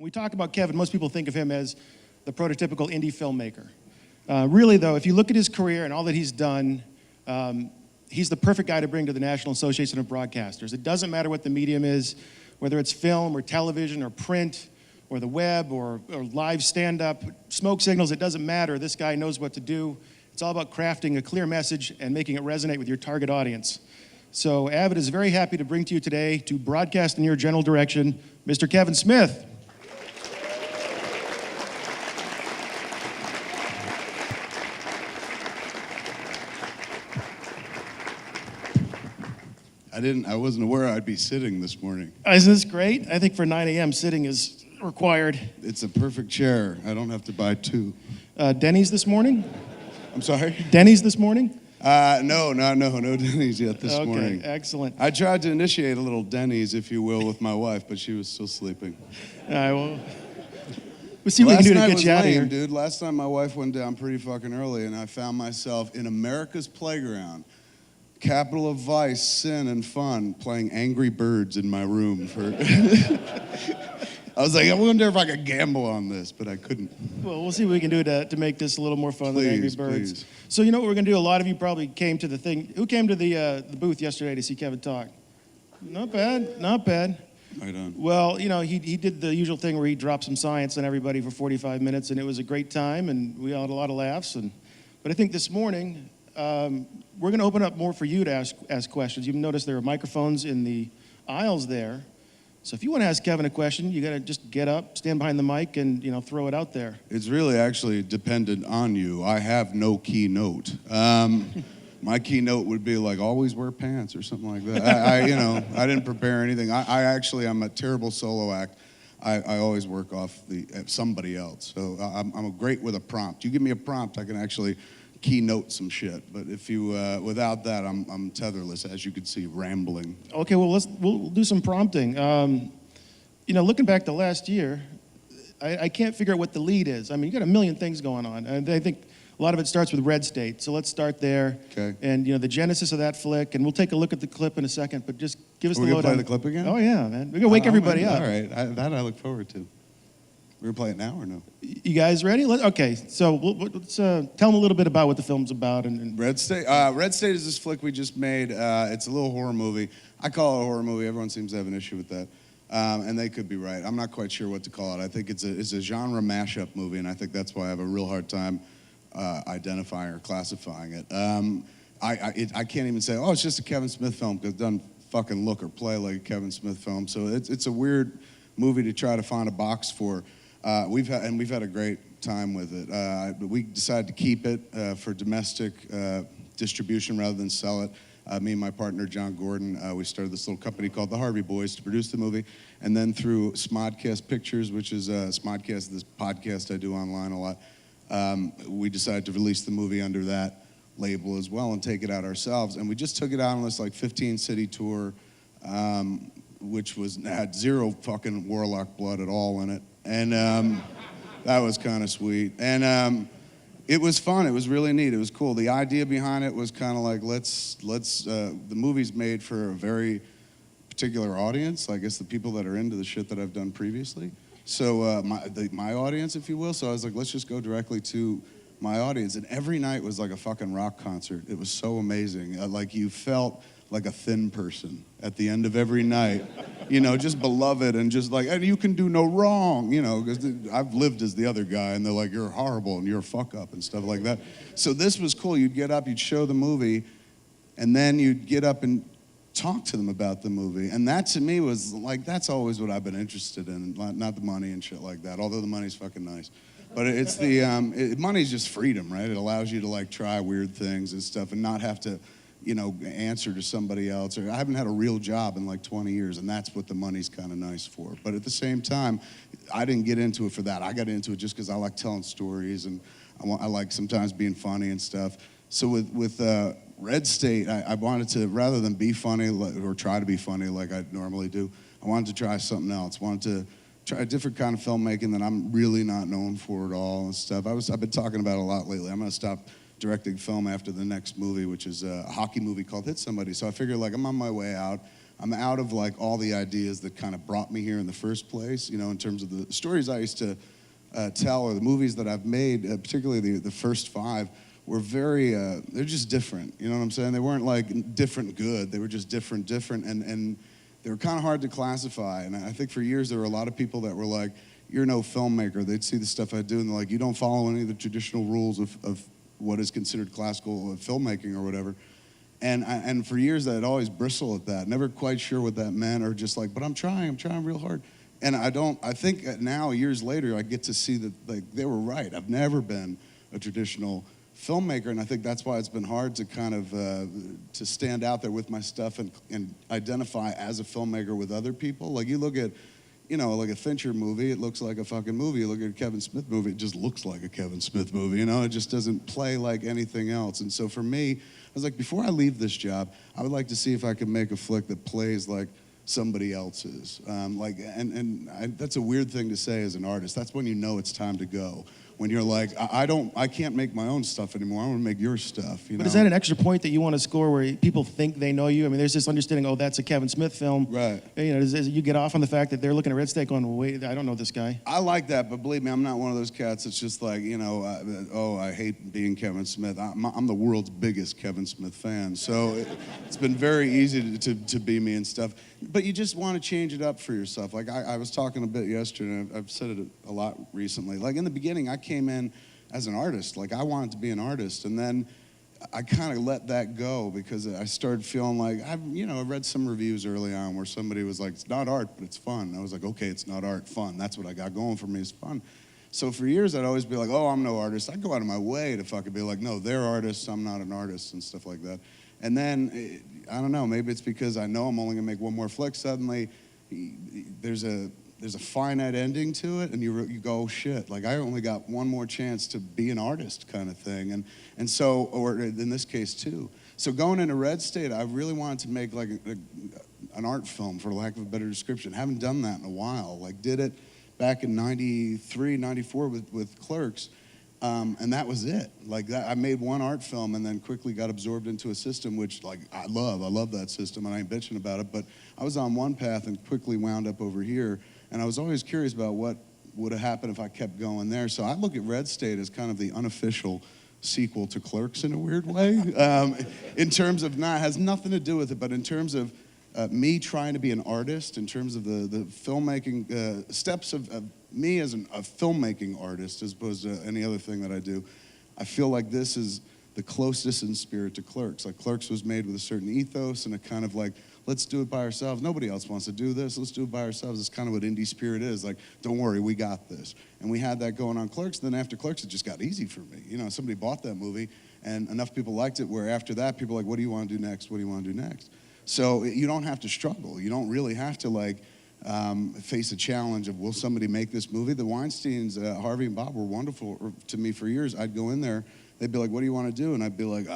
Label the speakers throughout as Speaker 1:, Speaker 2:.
Speaker 1: When we talk about Kevin, most people think of him as the prototypical indie filmmaker. Really, though, if you look at his career and all that he's done, he's the perfect guy to bring to the National Association of Broadcasters. It doesn't matter what the medium is, whether it's film or television or print or the web or live stand-up, smoke signals, it doesn't matter. This guy knows what to do. It's all about crafting a clear message and making it resonate with your target audience. So Avid is very happy to bring to you today, to broadcast in your general direction, Mr. Kevin Smith.
Speaker 2: I wasn't aware I'd be sitting this morning.
Speaker 1: Isn't this great? I think for 9 a.m. sitting is required.
Speaker 2: It's a perfect chair. I don't have to buy two.
Speaker 1: Denny's this morning?
Speaker 2: I'm sorry?
Speaker 1: Denny's this morning?
Speaker 2: No Denny's yet this morning.
Speaker 1: Okay, excellent.
Speaker 2: I tried to initiate a little Denny's, if you will, with my wife, but she was still sleeping.
Speaker 1: All right, well, we'll see what we can do to get you out of here.
Speaker 2: Dude. Last night my wife went down pretty fucking early, and I found myself in America's Playground, capital of vice, sin, and fun, playing Angry Birds in my room. I was like, I wonder if I could gamble on this, but I couldn't.
Speaker 1: Well, we'll see what we can do to make this a little more fun than Angry Birds.
Speaker 2: Please.
Speaker 1: So you know what we're going to do? A lot of you probably came to the thing. Who came to the booth yesterday to see Kevin talk? Not bad, not bad.
Speaker 2: Right on.
Speaker 1: Well, you know, he did the usual thing where he dropped some science on everybody for 45 minutes, and it was a great time, and we all had a lot of laughs. But I think this morning, we're going to open up more for you to ask questions. You've noticed there are microphones in the aisles there. So if you want to ask Kevin a question, you got to just get up, stand behind the mic, and throw it out there.
Speaker 2: It's really actually dependent on you. I have no keynote. My keynote would be like, always wear pants or something like that. I didn't prepare anything. I'm a terrible solo act. I always work off somebody else. So I'm great with a prompt. You give me a prompt, I can actually keynote some shit. But if you without that, I'm tetherless, as you can see, rambling.
Speaker 1: Okay, well we'll do some prompting. Looking back to last year, I can't figure out what the lead is. I mean, you got a million things going on, and I think a lot of it starts with Red State. So let's start there.
Speaker 2: Okay.
Speaker 1: And the genesis of that flick, and we'll take a look at the clip in a second. But just give us the
Speaker 2: lowdown.
Speaker 1: We're gonna
Speaker 2: play the clip again?
Speaker 1: Oh yeah, man. We're gonna wake everybody up.
Speaker 2: All right, that I look forward to. We're gonna play it now or no?
Speaker 1: You guys ready? Okay, so let's tell them a little bit about what the film's about. And
Speaker 2: Red State. Red State is this flick we just made. It's a little horror movie. I call it a horror movie. Everyone seems to have an issue with that, and they could be right. I'm not quite sure what to call it. I think it's a genre mashup movie, and I think that's why I have a real hard time identifying or classifying it. I can't even say, it's just a Kevin Smith film, because it doesn't fucking look or play like a Kevin Smith film. So it's a weird movie to try to find a box for. We've had a great time with it. We decided to keep it for domestic distribution rather than sell it. Me and my partner John Gordon, we started this little company called the Harvey Boys to produce the movie, and then through Smodcast Pictures, which is Smodcast, this podcast I do online a lot, we decided to release the movie under that label as well and take it out ourselves. And we just took it out on this 15-city tour, which had zero fucking Warlock blood at all in it. And that was kind of sweet. And it was fun. It was really neat. It was cool. The idea behind it was kind of like, the movie's made for a very particular audience. I guess the people that are into the shit that I've done previously. So my audience, if you will. So I was like, let's just go directly to my audience. And every night was like a fucking rock concert. It was so amazing. You felt like a thin person at the end of every night, just beloved and just like, and you can do no wrong, because I've lived as the other guy, and they're like, you're horrible and you're a fuck up and stuff like that. So this was cool. You'd get up, you'd show the movie, and then you'd get up and talk to them about the movie. And that to me was like, that's always what I've been interested in, not the money and shit like that, although the money's fucking nice. But it's money's just freedom, right? It allows you to try weird things and stuff and not have to, answer to somebody else. Or I haven't had a real job in 20 years, and that's what the money's kind of nice for. But at the same time, I didn't get into it for that. I got into it just because I like telling stories, and I like sometimes being funny and stuff. So with Red State, I wanted to, rather than be funny or try to be funny like I normally do, I wanted to try something else. Wanted to try a different kind of filmmaking that I'm really not known for at all and stuff. I've been talking about it a lot lately. I'm going to stop directing film after the next movie, which is a hockey movie called Hit Somebody. So I figured I'm on my way out. I'm out of like all the ideas that kind of brought me here in the first place, you know, in terms of the stories I used to tell, or the movies that I've made, particularly the first 5, were very, they're just different, you know what I'm saying? They weren't like different good, they were just different, and they were kind of hard to classify. And I think for years there were a lot of people that were like, you're no filmmaker. They'd see the stuff I do and they're like, you don't follow any of the traditional rules of what is considered classical filmmaking or whatever. And for years I'd always bristle at that, never quite sure what that meant, or just like, but I'm trying real hard. And I think now, years later, I get to see that like they were right. I've never been a traditional filmmaker, and I think that's why it's been hard to kind of to stand out there with my stuff and identify as a filmmaker with other people. Like you look at, you know, like a Fincher movie, it looks like a fucking movie. You look at a Kevin Smith movie, it just looks like a Kevin Smith movie, you know? It just doesn't play like anything else. And so for me, I was like, before I leave this job, I would like to see if I could make a flick that plays like somebody else's. That's a weird thing to say as an artist. That's when you know it's time to go. When you're like, I can't make my own stuff anymore. I want to make your stuff. You know?
Speaker 1: But is that an extra point that you want to score where people think they know you? I mean, there's this understanding, oh, that's a Kevin Smith film.
Speaker 2: Right.
Speaker 1: You know, you get off on the fact that they're looking at Red State going, well, wait, I don't know this guy.
Speaker 2: I like that, but believe me, I'm not one of those cats that's just like, you know, I hate being Kevin Smith. I'm the world's biggest Kevin Smith fan, so it's been very easy to be me and stuff. But you just want to change it up for yourself. Like I was talking a bit yesterday, and I've said it a lot recently. Like in the beginning, I came in as an artist. Like I wanted to be an artist, and then I kind of let that go because I started feeling like I read some reviews early on where somebody was like, "It's not art, but it's fun." And I was like, "Okay, it's not art, fun. That's what I got going for me is fun." So for years, I'd always be like, "Oh, I'm no artist." I'd go out of my way to fucking be like, "No, they're artists. I'm not an artist," and stuff like that. And then I don't know. Maybe it's because I know I'm only gonna make one more flick. Suddenly, there's a finite ending to it, and you go, oh, shit, like I only got one more chance to be an artist kind of thing. And so, or in this case too. So going into Red State, I really wanted to make like an art film, for lack of a better description. Haven't done that in a while. Like did it back in 93, 94 with Clerks. And that was it. Like that, I made one art film and then quickly got absorbed into a system which like I love that system and I ain't bitching about it, but I was on one path and quickly wound up over here. And I was always curious about what would have happened if I kept going there. So I look at Red State as kind of the unofficial sequel to Clerks in a weird way. In terms of, has nothing to do with it, but in terms of me trying to be an artist, in terms of the filmmaking steps of me as a filmmaking artist as opposed to any other thing that I do, I feel like this is the closest in spirit to Clerks. Like Clerks was made with a certain ethos and a kind of like, let's do it by ourselves. Nobody else wants to do this. Let's do it by ourselves. It's kind of what indie spirit is. Like, don't worry, we got this. And we had that going on Clerks. Then after Clerks, it just got easy for me. You know, somebody bought that movie and enough people liked it where after that, people are like, what do you want to do next? What do you want to do next? So you don't have to struggle. You don't really have to like face a challenge of, will somebody make this movie? The Weinsteins, Harvey and Bob, were wonderful to me for years. I'd go in there, they'd be like, what do you want to do? And I'd be like,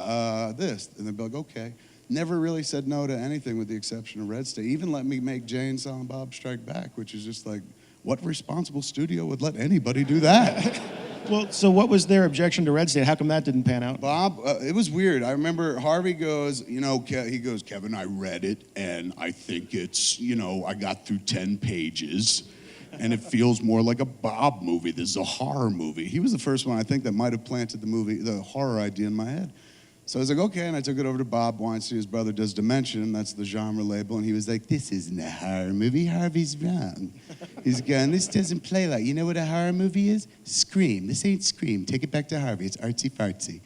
Speaker 2: this. And they'd be like, okay. Never really said no to anything with the exception of Red State. Even let me make Jay and Silent Bob Strike Back, which is just like, what responsible studio would let anybody do that?
Speaker 1: Well, so what was their objection to Red State? How come that didn't pan out?
Speaker 2: Bob, it was weird. I remember Harvey goes, he goes, Kevin, I read it, and I think it's, I got through 10 pages, and it feels more like a Bob movie. This is a horror movie. He was the first one, I think, that might have planted the horror idea in my head. So I was like, okay, and I took it over to Bob Weinstein. His brother does Dimension, that's the genre label, and he was like, this isn't a horror movie, Harvey's wrong. He's going, this doesn't play like, you know what a horror movie is? Scream, this ain't Scream, take it back to Harvey, it's artsy-fartsy.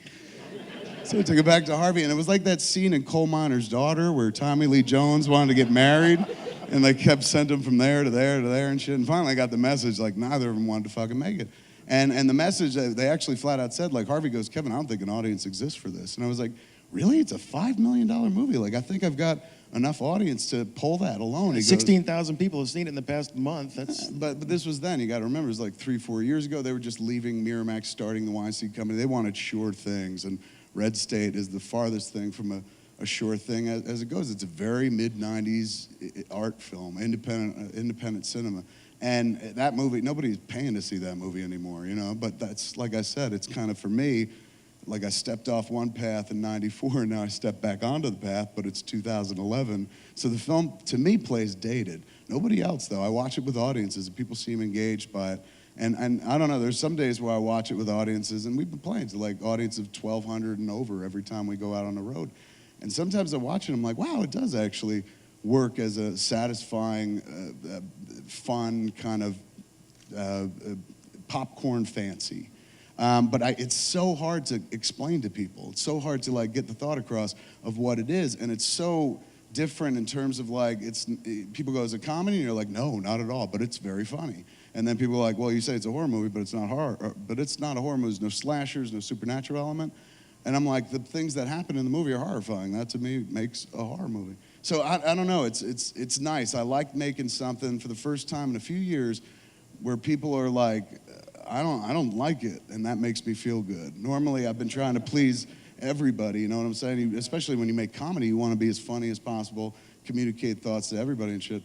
Speaker 2: So I took it back to Harvey, and it was like that scene in Coal Miner's Daughter where Tommy Lee Jones wanted to get married, and they kept sending him from there to there to there and shit, and finally I got the message, like neither of them wanted to fucking make it. And the message, they actually flat out said, like, Harvey goes, Kevin, I don't think an audience exists for this. And I was like, really? It's a $5 million movie. Like, I think I've got enough audience to pull that alone.
Speaker 1: 16,000 people have seen it in the past month. That's
Speaker 2: but this was then. You got to remember, it was like 3-4 years ago. They were just leaving Miramax, starting the Weinstein Company. They wanted sure things. And Red State is the farthest thing from a sure thing as it goes. It's a very mid-90s art film, independent cinema. And that movie, nobody's paying to see that movie anymore, but that's, like I said, it's kind of, for me, like I stepped off one path in '94 and now I stepped back onto the path, but it's 2011. So the film, to me, plays dated. Nobody else, though. I watch it with audiences and people seem engaged by it. And I don't know, there's some days where I watch it with audiences, and we've been playing to like audience of 1,200 and over every time we go out on the road. And sometimes I watch it and I'm like, wow, it does actually work as a satisfying, fun kind of popcorn fancy. But it's so hard to explain to people. It's so hard to like get the thought across of what it is, and it's so different in terms of like people go, is it comedy? And you're like, no, not at all, but it's very funny. And then people are like, well, you say it's a horror movie, but it's not horror. But it's not a horror movie. There's no slashers, no supernatural element. And I'm like, the things that happen in the movie are horrifying. That to me makes a horror movie. So I don't know. It's nice. I like making something for the first time in a few years where people are like, I don't like it, and that makes me feel good. Normally, I've been trying to please everybody, you know what I'm saying? Especially when you make comedy, you want to be as funny as possible, communicate thoughts to everybody and shit.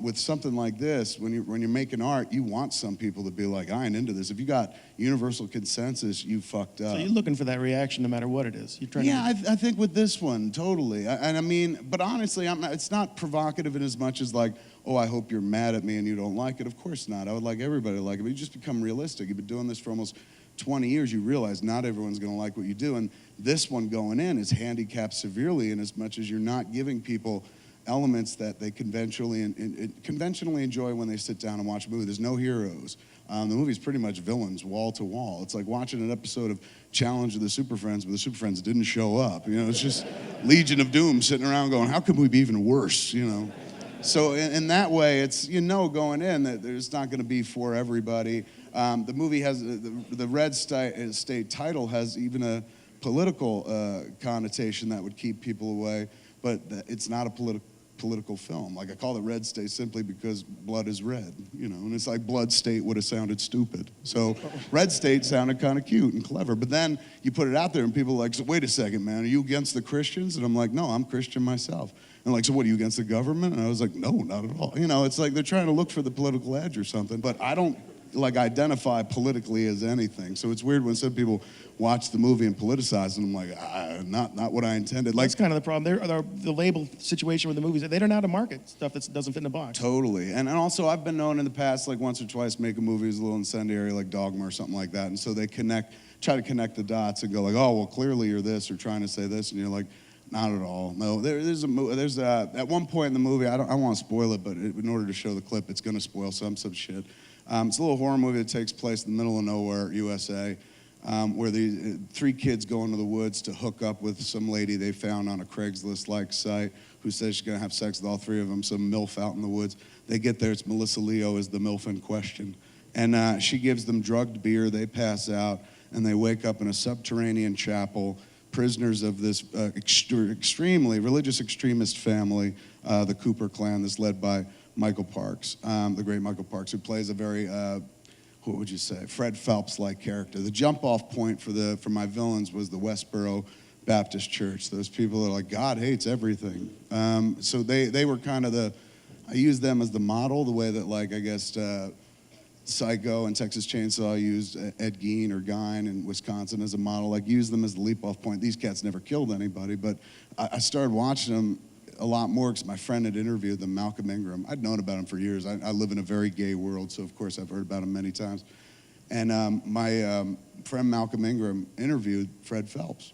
Speaker 2: With something like this, when you're making art, you want some people to be like, I ain't into this. If you got universal consensus, you fucked up.
Speaker 1: So you're looking for that reaction no matter what it is. You're trying
Speaker 2: I think with this one, totally. And I mean, but honestly, it's not provocative in as much as like, oh, I hope you're mad at me and you don't like it. Of course not. I would like everybody to like it. But you just become realistic. You've been doing this for almost 20 years. You realize not everyone's going to like what you do. And this one going in is handicapped severely in as much as you're not giving people elements that they conventionally enjoy when they sit down and watch a movie. There's no heroes. The movie's pretty much villains, wall to wall. It's like watching an episode of Challenge of the Super Friends, but the Super Friends didn't show up. You know, it's just Legion of Doom sitting around going, how could we be even worse, you know? So in that way, it's, you know, going in that there's not going to be for everybody. The movie has, the Red State title has even a political connotation that would keep people away, but it's not a political film. Like I call it Red State simply because blood is red, you know, and it's like Blood State would have sounded stupid. So Red State sounded kind of cute and clever, but then you put it out there and people are like, so wait a second, man, are you against the Christians? And I'm like, no, I'm Christian myself. And like, so what, are you against the government? And I was like, no, not at all. You know, it's like they're trying to look for the political edge or something, but I don't like identify politically as anything. So it's weird when some people watch the movie and politicize, and I'm like, not what I intended. Like,
Speaker 1: that's kind of the problem. The label situation with the movies, they don't know how to market stuff that doesn't fit in a box.
Speaker 2: Totally. And also I've been known in the past, like once or twice, make a movie that's a little incendiary, like Dogma or something like that. And so they try to connect the dots and go like, oh, well, clearly you're this, or trying to say this, and you're like, not at all. No, there's at one point in the movie, I don't want to spoil it, but in order to show the clip, it's going to spoil some shit. It's a little horror movie that takes place in the middle of nowhere, USA, where the three kids go into the woods to hook up with some lady they found on a Craigslist-like site who says she's going to have sex with all three of them, some MILF out in the woods. They get there, it's Melissa Leo is the MILF in question. And she gives them drugged beer, they pass out, and they wake up in a subterranean chapel, prisoners of this extremely religious extremist family, the Cooper clan, that's led by Michael Parks, the great Michael Parks, who plays a very, what would you say, Fred Phelps-like character. The jump-off point for my villains was the Westboro Baptist Church. Those people are like, God hates everything. So they were kind of I used them as the model, the way that, like, I guess, Psycho and Texas Chainsaw used Ed Gein or Gein in Wisconsin as a model, like use them as the leap-off point. These cats never killed anybody, but I started watching them a lot more because my friend had interviewed them, Malcolm Ingram. I'd known about him for years. I live in a very gay world, so of course I've heard about him many times. And my friend Malcolm Ingram interviewed Fred Phelps.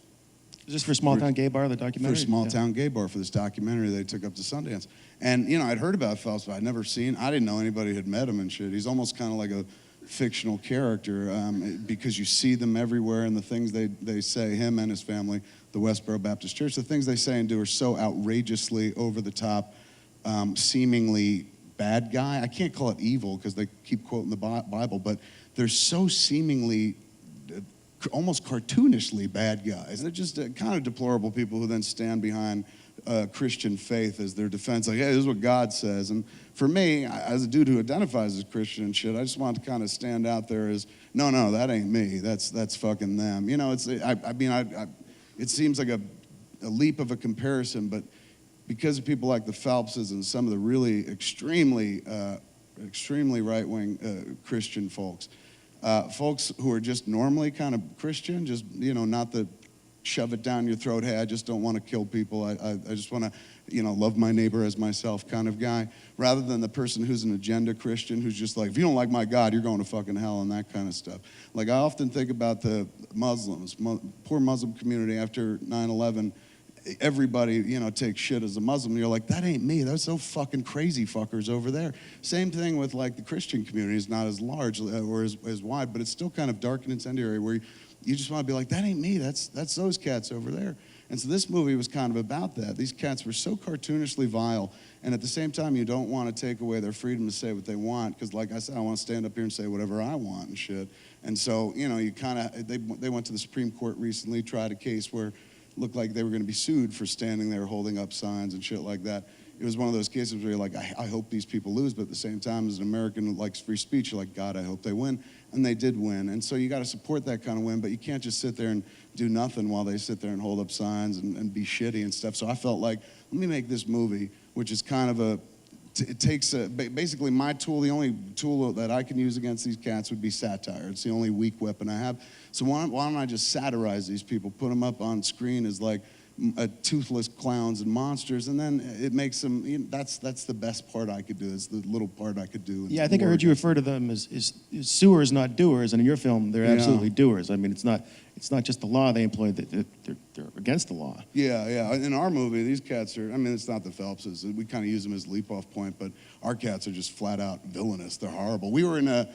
Speaker 1: Is this for Small Town Gay Bar, the documentary?
Speaker 2: For Small Town Gay Bar, for this documentary they took up to Sundance. And, you know, I'd heard about Phelps, but I didn't know anybody had met him and shit. He's almost kind of like a fictional character because you see them everywhere, and the things they say, him and his family, the Westboro Baptist Church, the things they say and do are so outrageously over the top, seemingly bad guy. I can't call it evil because they keep quoting the Bible, but they're so seemingly almost cartoonishly bad guys. They're just kind of deplorable people who then stand behind Christian faith as their defense, like, hey, this is what God says. And for me, as a dude who identifies as Christian and shit, I just want to kind of stand out there as, no, that ain't me. That's fucking them. You know, it seems like a leap of a comparison, but because of people like the Phelpses and some of the really extremely right-wing Christian folks, folks who are just normally kind of Christian, just, not the shove it down your throat, hey, I just don't want to kill people, I just want to, love my neighbor as myself kind of guy, rather than the person who's an agenda Christian, who's just like, if you don't like my God, you're going to fucking hell, and that kind of stuff. Like, I often think about the Muslims, poor Muslim community after 9/11. Everybody, takes shit as a Muslim. You're like, that ain't me. Those so fucking crazy fuckers over there. Same thing with like the Christian community. Is not as large or as wide, but it's still kind of dark and incendiary where you just want to be like, that ain't me. That's those cats over there. And so this movie was kind of about that. These cats were so cartoonishly vile, and at the same time, you don't want to take away their freedom to say what they want, because like I said, I want to stand up here and say whatever I want and shit. And so, you kind of, they went to the Supreme Court recently, tried a case where looked like they were going to be sued for standing there holding up signs and shit like that. It was one of those cases where you're like, I hope these people lose, but at the same time, as an American who likes free speech, you're like, God, I hope they win. And they did win. And so you got to support that kind of win, but you can't just sit there and do nothing while they sit there and hold up signs and be shitty and stuff. So I felt like, let me make this movie, which is kind of it takes basically my tool, the only tool that I can use against these cats would be satire. It's the only weak weapon I have. So why don't I just satirize these people, put them up on screen as like toothless clowns and monsters, and then it makes them, that's the best part I could do. It's the little part I could do.
Speaker 1: Yeah, I think I heard you refer to them as sewers, not doers, and in your film, they're absolutely doers. I mean, it's not just the law they employ, they're against the law.
Speaker 2: Yeah. In our movie, these cats are, I mean, it's not the Phelpses. We kind of use them as a leap-off point, but our cats are just flat out villainous. They're horrible. We were in a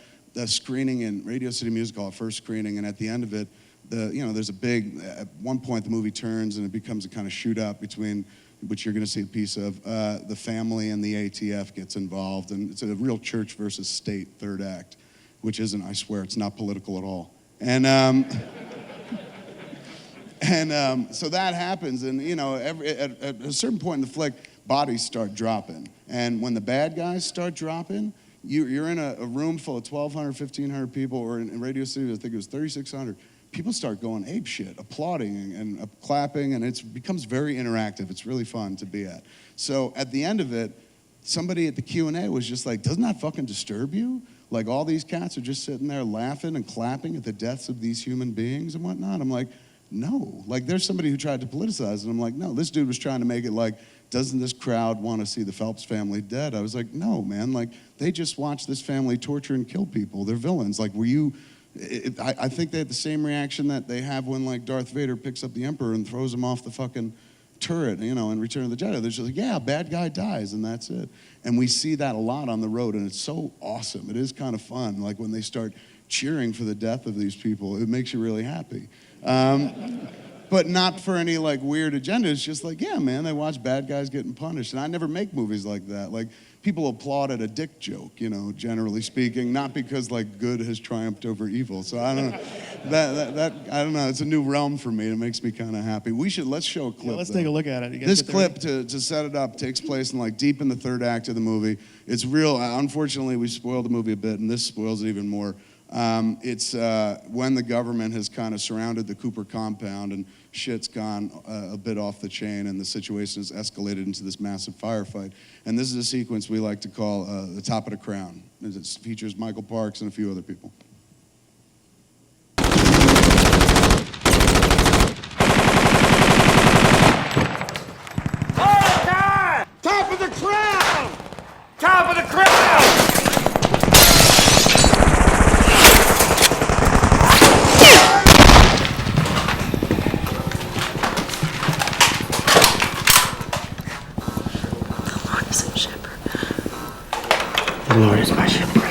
Speaker 2: screening in Radio City Music Hall, first screening, and at the end of it, there's a big, at one point the movie turns and it becomes a kind of shootout between, which you're going to see a piece of, the family and the ATF gets involved, and it's a real church versus state third act, which isn't, I swear, it's not political at all. And so that happens, and at a certain point in the flick, bodies start dropping, and when the bad guys start dropping, you're in a room full of 1,200, 1,500 people, or in Radio City, I think it was 3,600. People start going ape shit, applauding and clapping, and it becomes very interactive. It's really fun to be at. So at the end of it, somebody at the Q&A was just like, doesn't that fucking disturb you? Like, all these cats are just sitting there laughing and clapping at the deaths of these human beings and whatnot. I'm like, no. Like, there's somebody who tried to politicize it. I'm like, no, this dude was trying to make it like, doesn't this crowd want to see the Phelps family dead? I was like, no, man. Like, they just watched this family torture and kill people. They're villains. Like, were you... I think they had the same reaction that they have when, like, Darth Vader picks up the Emperor and throws him off the fucking turret, in Return of the Jedi. They're just like, yeah, bad guy dies, and that's it. And we see that a lot on the road, and it's so awesome. It is kind of fun, like, when they start cheering for the death of these people. It makes you really happy. But not for any, like, weird agenda. It's just like, yeah, man, they watch bad guys getting punished. And I never make movies like that. Like, people applaud at a dick joke, generally speaking, not because, like, good has triumphed over evil. So I don't know. I don't know. It's a new realm for me. It makes me kind of happy. Let's show a clip.
Speaker 1: Yeah, let's take a look at it.
Speaker 2: This clip, to set it up, takes place in, like, deep in the third act of the movie. It's real. Unfortunately, we spoiled the movie a bit, and this spoils it even more. It's when the government has kind of surrounded the Cooper compound and shit's gone a bit off the chain and the situation has escalated into this massive firefight. And this is a sequence we like to call the top of the crown. It features Michael Parks and a few other people.
Speaker 3: Top of the crown! Top of the crown!
Speaker 4: The Lord is my shepherd.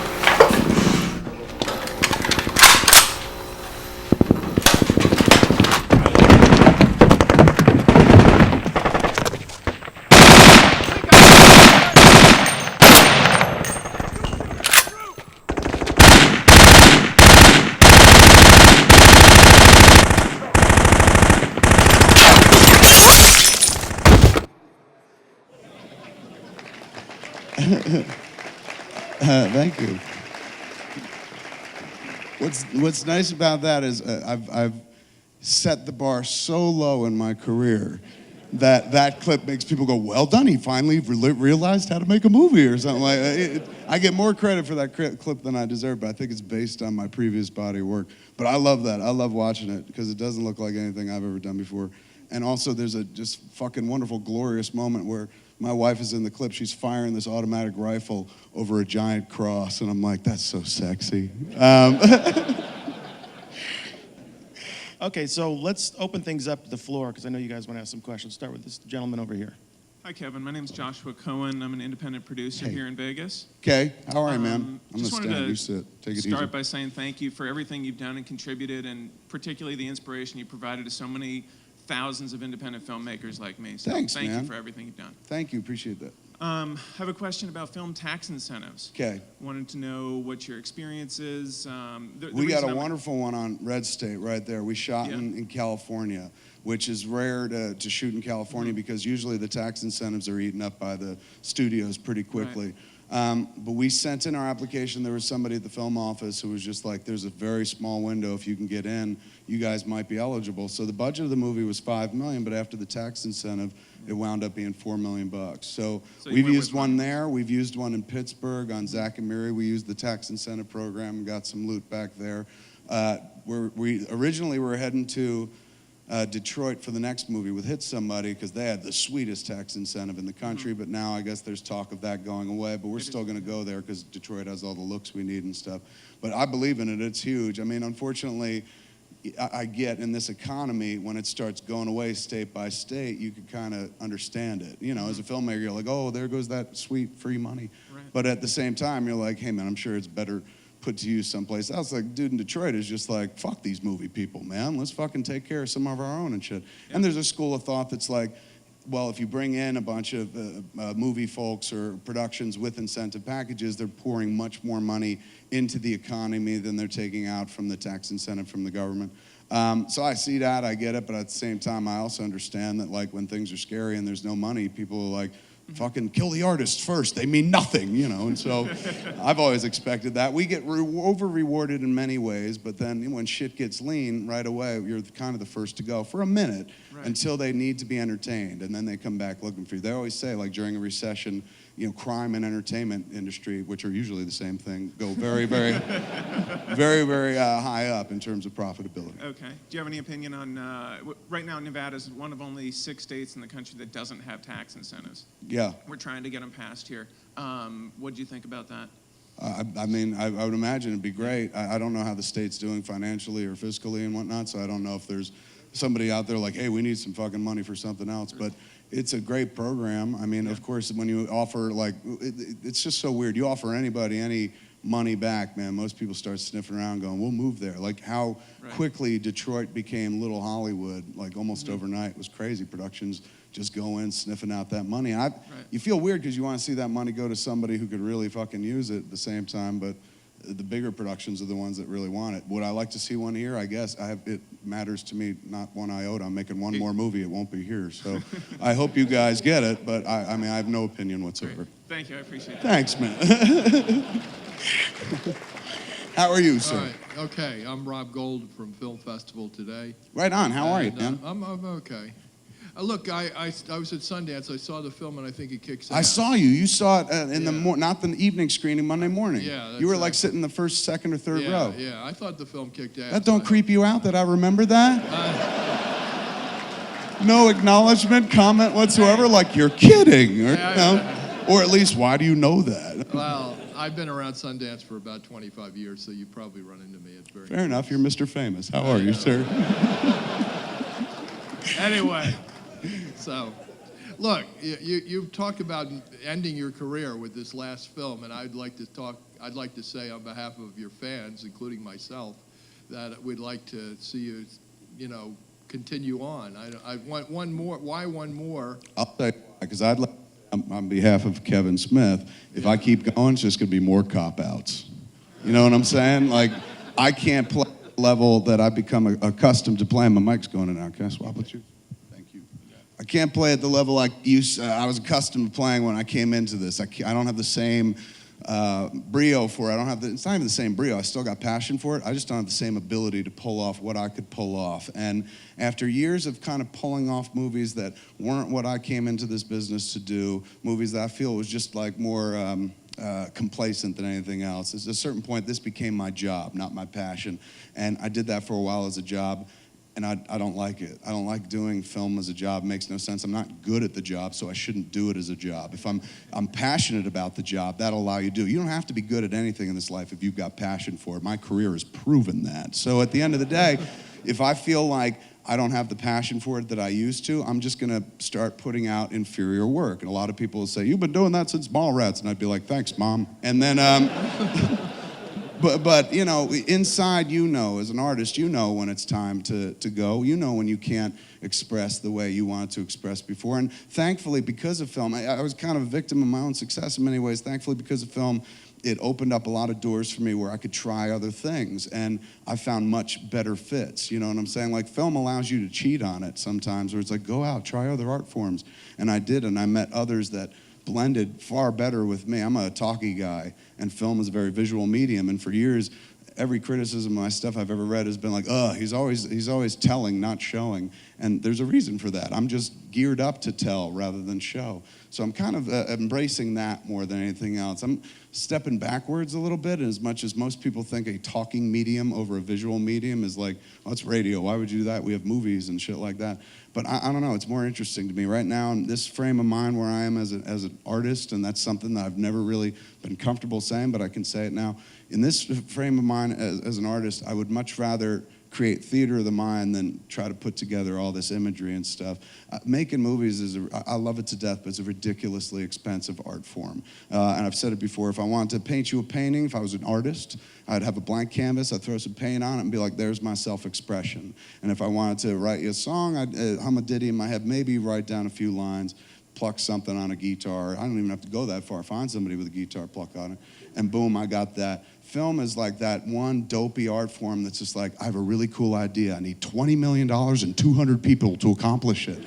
Speaker 2: Thank you. What's nice about that is I've set the bar so low in my career that clip makes people go, well done, he finally realized how to make a movie or something like that. I get more credit for that clip than I deserve, but I think it's based on my previous body of work. But I love that. I love watching it because it doesn't look like anything I've ever done before. And also there's a just fucking wonderful, glorious moment where my wife is in the clip. She's firing this automatic rifle over a giant cross, and I'm like, that's so sexy.
Speaker 1: Okay, so let's open things up to the floor because I know you guys want to ask some questions. Start with this gentleman over here.
Speaker 5: Hi, Kevin. My name's Joshua Cohen. I'm an independent producer here in Vegas.
Speaker 2: Okay, how are you, man? I'm
Speaker 5: Just
Speaker 2: gonna
Speaker 5: wanted
Speaker 2: stand.
Speaker 5: to
Speaker 2: You sit. Take it
Speaker 5: start
Speaker 2: easy.
Speaker 5: by saying thank you for everything you've done and contributed, and particularly the inspiration you provided to so many thousands of independent filmmakers like me. So
Speaker 2: Thanks,
Speaker 5: thank
Speaker 2: man.
Speaker 5: you for everything you've done.
Speaker 2: Thank you, appreciate that.
Speaker 5: I have a question about film tax incentives.
Speaker 2: Okay.
Speaker 5: Wanted to know what your experience is.
Speaker 2: We got a wonderful one on Red State right there. We shot
Speaker 5: Yeah.
Speaker 2: in California, which is rare to shoot in California because usually the tax incentives are eaten up by the studios pretty quickly. But we sent in our application. There was somebody at the film office who was just like, there's a very small window. If you can get in, you guys might be eligible. So the budget of the movie was $5 million, but after the tax incentive, it wound up being $4 million. So
Speaker 5: you
Speaker 2: we've
Speaker 5: went
Speaker 2: used
Speaker 5: with
Speaker 2: one
Speaker 5: money.
Speaker 2: there. We've used one in Pittsburgh on Zach and Miri. We used the tax incentive program and got some loot back there. We originally were heading to Detroit for the next movie with Hit Somebody because they had the sweetest tax incentive in the country, but now I guess there's talk of that going away, but we're still going to go there because Detroit has all the looks we need and stuff. But I believe in it. It's huge. I mean, unfortunately, I get in this economy, when it starts going away state by state, you can kind of understand it. You know, as a filmmaker, you're like, oh, there goes that sweet free money.
Speaker 5: Right.
Speaker 2: But at the same time, you're like, hey, man, I'm sure it's better put to use someplace else. Like, dude in Detroit is just like, fuck these movie people, man. Let's fucking take care of some of our own and shit. Yeah. And there's a school of thought that's like, well, if you bring in a bunch of movie folks or productions with incentive packages, they're pouring much more money into the economy than they're taking out from the tax incentive from the government. So I see that, I get it, but at the same time, I also understand that like when things are scary and there's no money, people are like, fucking kill the artists first. They mean nothing, you know. And so I've always expected that. We get over-rewarded in many ways, but then when shit gets lean, right away, you're kind of the first to go for a minute until they need to be entertained, and then they come back looking for you. They always say, like during a recession, you know, crime and entertainment industry, which are usually the same thing, go very, very, very high up in terms of profitability.
Speaker 5: Okay. Do you have any opinion on, right now Nevada is one of only 6 states in the country that doesn't have tax incentives.
Speaker 2: Yeah.
Speaker 5: We're trying to get them passed here. What do you think about that?
Speaker 2: I mean, I would imagine it'd be great. I don't know how the state's doing financially or fiscally and whatnot, so I don't know if there's somebody out there like, hey, we need some fucking money for something else. But it's a great program. I mean, of course, when you offer, like, it's just so weird. You offer anybody any money back, man, most people start sniffing around going, we'll move there. Like how quickly Detroit became Little Hollywood, like almost overnight. It was crazy. Productions just go in sniffing out that money. You feel weird because you want to see that money go to somebody who could really fucking use it at the same time, but the bigger productions are the ones that really want it. Would I like to see one here? I guess it matters to me, not one iota. I'm making one more movie. It won't be here. So I hope you guys get it, but I mean, I have no opinion whatsoever.
Speaker 5: Great. Thank you. I appreciate that.
Speaker 2: Thanks, man. How are you, sir?
Speaker 6: All right. Okay, I'm Rob Gold from Film Festival today.
Speaker 2: Right on. How are you,
Speaker 6: And,
Speaker 2: man?
Speaker 6: I'm okay. Look, I was at Sundance. I saw the film, and I think it kicks ass.
Speaker 2: I saw you. You saw it in the
Speaker 6: Yeah.
Speaker 2: not the evening screening Monday morning.
Speaker 6: Yeah, that's
Speaker 2: you were like
Speaker 6: right.
Speaker 2: sitting in the first, second, or third row.
Speaker 6: Yeah, I thought the film kicked ass.
Speaker 2: That don't creep you out that I remember that? No acknowledgement, comment whatsoever, like you're kidding, or, or at least why do you know that?
Speaker 6: Well, I've been around Sundance for about 25 years, so you probably run into me. It's very
Speaker 2: Fair enough, you're Mr. Famous. How are you, sir?
Speaker 6: Anyway, so, look, you've talked about ending your career with this last film, and I'd like to say on behalf of your fans, including myself, that we'd like to see you, continue on. I want one more. Why one more?
Speaker 2: I'll tell you why, because I'd like, on behalf of Kevin Smith, if I keep going, it's just going to be more cop-outs. You know what I'm saying? Like, I can't play at the level that I've become accustomed to playing. My mic's going in and out. Can I swap with you? Thank you. I can't play at the level I was accustomed to playing when I came into this. I don't have the same brio for it. I don't have it's not even the same brio. I still got passion for it. I just don't have the same ability to pull off what I could pull off. And after years of kind of pulling off movies that weren't what I came into this business to do, movies that I feel was just like more complacent than anything else, at a certain point, this became my job, not my passion. And I did that for a while as a job. And I don't like it. I don't like doing film as a job. It makes no sense. I'm not good at the job, so I shouldn't do it as a job. If I'm passionate about the job, that'll allow you to do it. You don't have to be good at anything in this life if you've got passion for it. My career has proven that. So at the end of the day, if I feel like I don't have the passion for it that I used to, I'm just gonna start putting out inferior work. And a lot of people will say, "You've been doing that since Mallrats," and I'd be like, "Thanks, Mom." And then, But you know, inside, you know, as an artist, you know when it's time to go. You know when you can't express the way you wanted to express before. And thankfully, because of film, I was kind of a victim of my own success in many ways. Thankfully, because of film, it opened up a lot of doors for me where I could try other things, and I found much better fits. You know what I'm saying? Like, film allows you to cheat on it sometimes, where it's like, go out, try other art forms. And I did, and I met others that blended far better with me. I'm a talkie guy, and film is a very visual medium, and for years, every criticism of my stuff I've ever read has been like, he's always telling, not showing. And there's a reason for that. I'm just geared up to tell rather than show. So I'm kind of embracing that more than anything else. I'm stepping backwards a little bit, as much as most people think a talking medium over a visual medium is like, oh, it's radio, why would you do that? We have movies and shit like that. But I don't know, it's more interesting to me. Right now, in this frame of mind where I am as an artist, and that's something that I've never really been comfortable saying, but I can say it now. In this frame of mind as an artist, I would much rather create theater of the mind than try to put together all this imagery and stuff. Making movies I love it to death, but it's a ridiculously expensive art form. And I've said it before, if I wanted to paint you a painting, if I was an artist, I'd have a blank canvas, I'd throw some paint on it and be like, there's my self-expression. And if I wanted to write you a song, I'd hum a ditty in my head, maybe write down a few lines, pluck something on a guitar. I don't even have to go that far. Find somebody with a guitar, pluck on it, and boom, I got that. Film is like that one dopey art form that's just like, I have a really cool idea. I need $20 million and 200 people to accomplish it.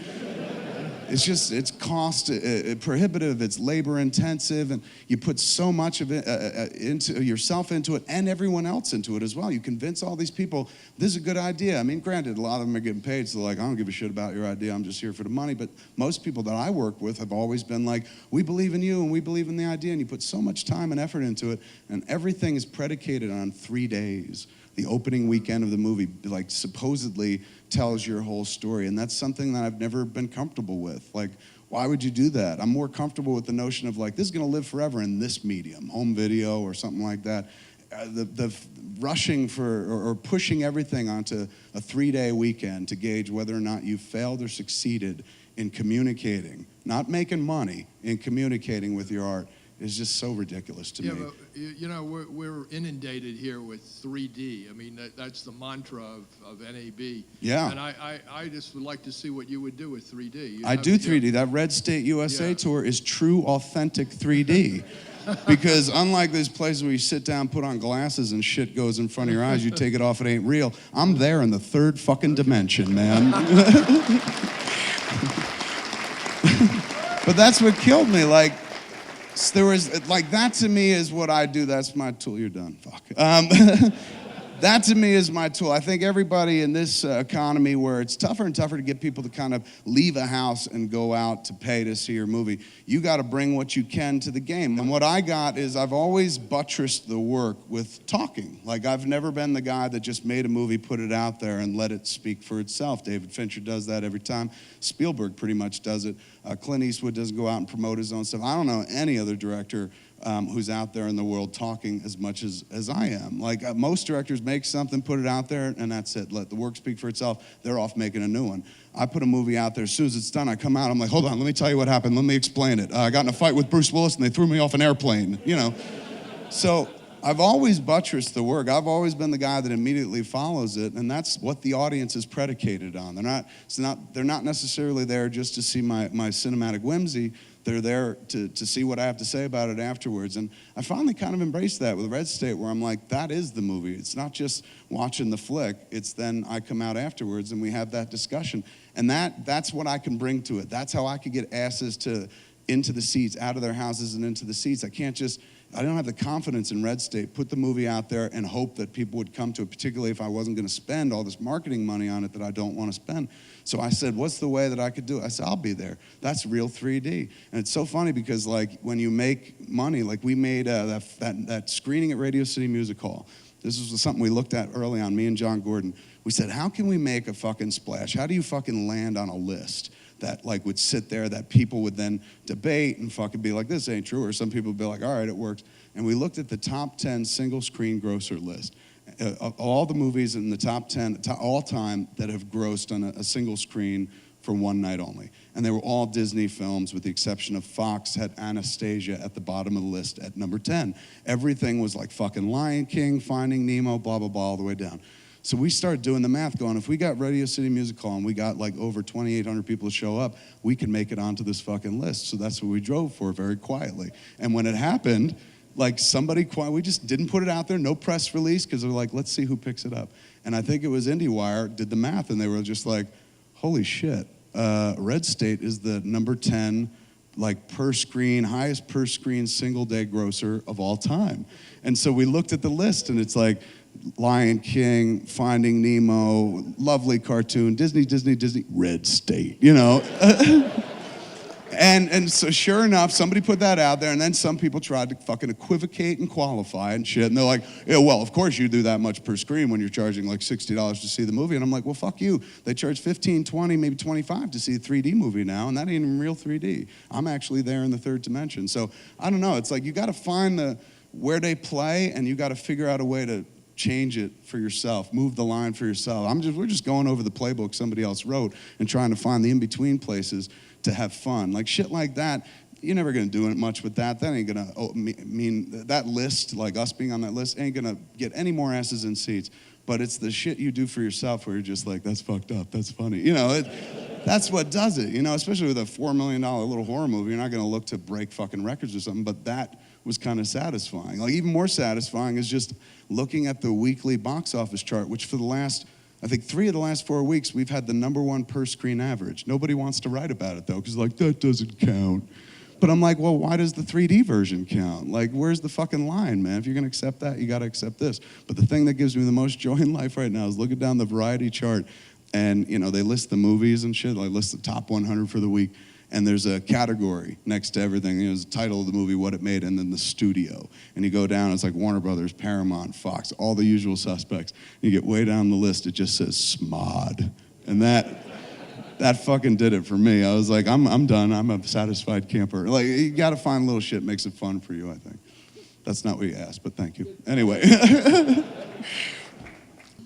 Speaker 2: It's cost prohibitive, it's labor intensive, and you put so much of it into yourself into it and everyone else into it as well. You convince all these people, this is a good idea. I mean, granted, a lot of them are getting paid, so like, I don't give a shit about your idea, I'm just here for the money. But most people that I work with have always been like, we believe in you and we believe in the idea, and you put so much time and effort into it, and everything is predicated on 3 days. The opening weekend of the movie, like, supposedly tells your whole story, and that's something that I've never been comfortable with. Like, why would you do that? I'm more comfortable with the notion of like, this is gonna live forever in this medium, home video or something like that. The rushing for or pushing everything onto a 3-day weekend to gauge whether or not you failed or succeeded in communicating, not making money, in communicating with your art, is just so ridiculous to me.
Speaker 6: Yeah, but you know, we're inundated here with 3D. I mean, that's the mantra of NAB.
Speaker 2: Yeah.
Speaker 6: And I just would like to see what you would do with 3D.
Speaker 2: I do 3D. That Red State USA
Speaker 6: Yeah.
Speaker 2: tour is true, authentic 3D. Because unlike these places where you sit down, put on glasses, and shit goes in front of your eyes, you take it off, it ain't real. I'm there in the third fucking dimension, man. But that's what killed me. Like, there was, like, that to me is what I do. That's my tool. You're done. Fuck. That to me is my tool. I think everybody in this economy where it's tougher and tougher to get people to kind of leave a house and go out to pay to see your movie, you got to bring what you can to the game. And what I got is I've always buttressed the work with talking. Like, I've never been the guy that just made a movie, put it out there, and let it speak for itself. David Fincher does that every time. Spielberg pretty much does it. Clint Eastwood doesn't go out and promote his own stuff. I don't know any other director who's out there in the world talking as much as I am. Like, most directors make something, put it out there, and that's it. Let the work speak for itself. They're off making a new one. I put a movie out there. As soon as it's done, I come out. I'm like, hold on, let me tell you what happened. Let me explain it. I got in a fight with Bruce Willis, and they threw me off an airplane, you know. So I've always buttressed the work. I've always been the guy that immediately follows it, and that's what the audience is predicated on. They're not necessarily there just to see my cinematic whimsy. They're there to see what I have to say about it afterwards. And I finally kind of embraced that with Red State, where I'm like, that is the movie. It's not just watching the flick. It's then I come out afterwards and we have that discussion. And that's what I can bring to it. That's how I could get asses into the seats, out of their houses and into the seats. I can't just I don't have the confidence in Red State, put the movie out there and hope that people would come to it, particularly if I wasn't going to spend all this marketing money on it that I don't want to spend. So I said, what's the way that I could do it? I said, I'll be there. That's real 3D. And it's so funny because like when you make money, like we made that screening at Radio City Music Hall. This was something we looked at early on, me and John Gordon. We said, how can we make a fucking splash? How do you fucking land on a list that like would sit there that people would then debate and fucking be like, this ain't true, or some people would be like, all right, it works. And we looked at the top 10 single screen grosser list. All the movies in the top 10 all time that have grossed on a single screen for one night only. And they were all Disney films with the exception of Fox had Anastasia at the bottom of the list at number 10. Everything was like fucking Lion King, Finding Nemo, blah, blah, blah, all the way down. So we started doing the math going, if we got Radio City Music Hall and we got like over 2,800 people to show up, we can make it onto this fucking list. So that's what we drove for very quietly. And when it happened, like we just didn't put it out there, no press release, because they're like, let's see who picks it up. And I think it was IndieWire did the math and they were just like, holy shit, Red State is the number 10 like highest per screen single day grosser of all time. And so we looked at the list and it's like Lion King, Finding Nemo, lovely cartoon, Disney, Red State, you know. And so sure enough, somebody put that out there, and then some people tried to fucking equivocate and qualify and shit. And they're like, yeah, well, of course you do that much per screen when you're charging like $60 to see the movie. And I'm like, well, fuck you. They charge $15, $20, maybe $25 to see a 3D movie now, and that ain't even real 3D. I'm actually there in the third dimension. So I don't know. It's like you got to find where they play, and you got to figure out a way to change it for yourself, move the line for yourself. We're just going over the playbook somebody else wrote and trying to find the in-between places to have fun. Like shit like that, you're never gonna do it much with that. That ain't gonna mean, that list, like us being on that list, ain't gonna get any more asses in seats. But it's the shit you do for yourself where you're just like, that's fucked up, that's funny. You know, that's what does it, you know, especially with a $4 million little horror movie, you're not gonna look to break fucking records or something, but that was kind of satisfying. Like even more satisfying is just looking at the weekly box office chart, which for the last, I think 3 of the last 4 weeks, we've had the #1 per screen average. Nobody wants to write about it though, because like, that doesn't count. But I'm like, well, why does the 3D version count? Like, where's the fucking line, man? If you're gonna accept that, you gotta accept this. But the thing that gives me the most joy in life right now is looking down the variety chart, and you know, they list the movies and shit, like list the top 100 for the week, and there's a category next to everything. You know, there's the title of the movie, what it made, and then the studio. And you go down, it's like Warner Brothers, Paramount, Fox, all the usual suspects. And you get way down the list, it just says SMOD. And that fucking did it for me. I was like, I'm done, I'm a satisfied camper. Like, you gotta find little shit makes it fun for you, I think. That's not what you asked, but thank you. Anyway.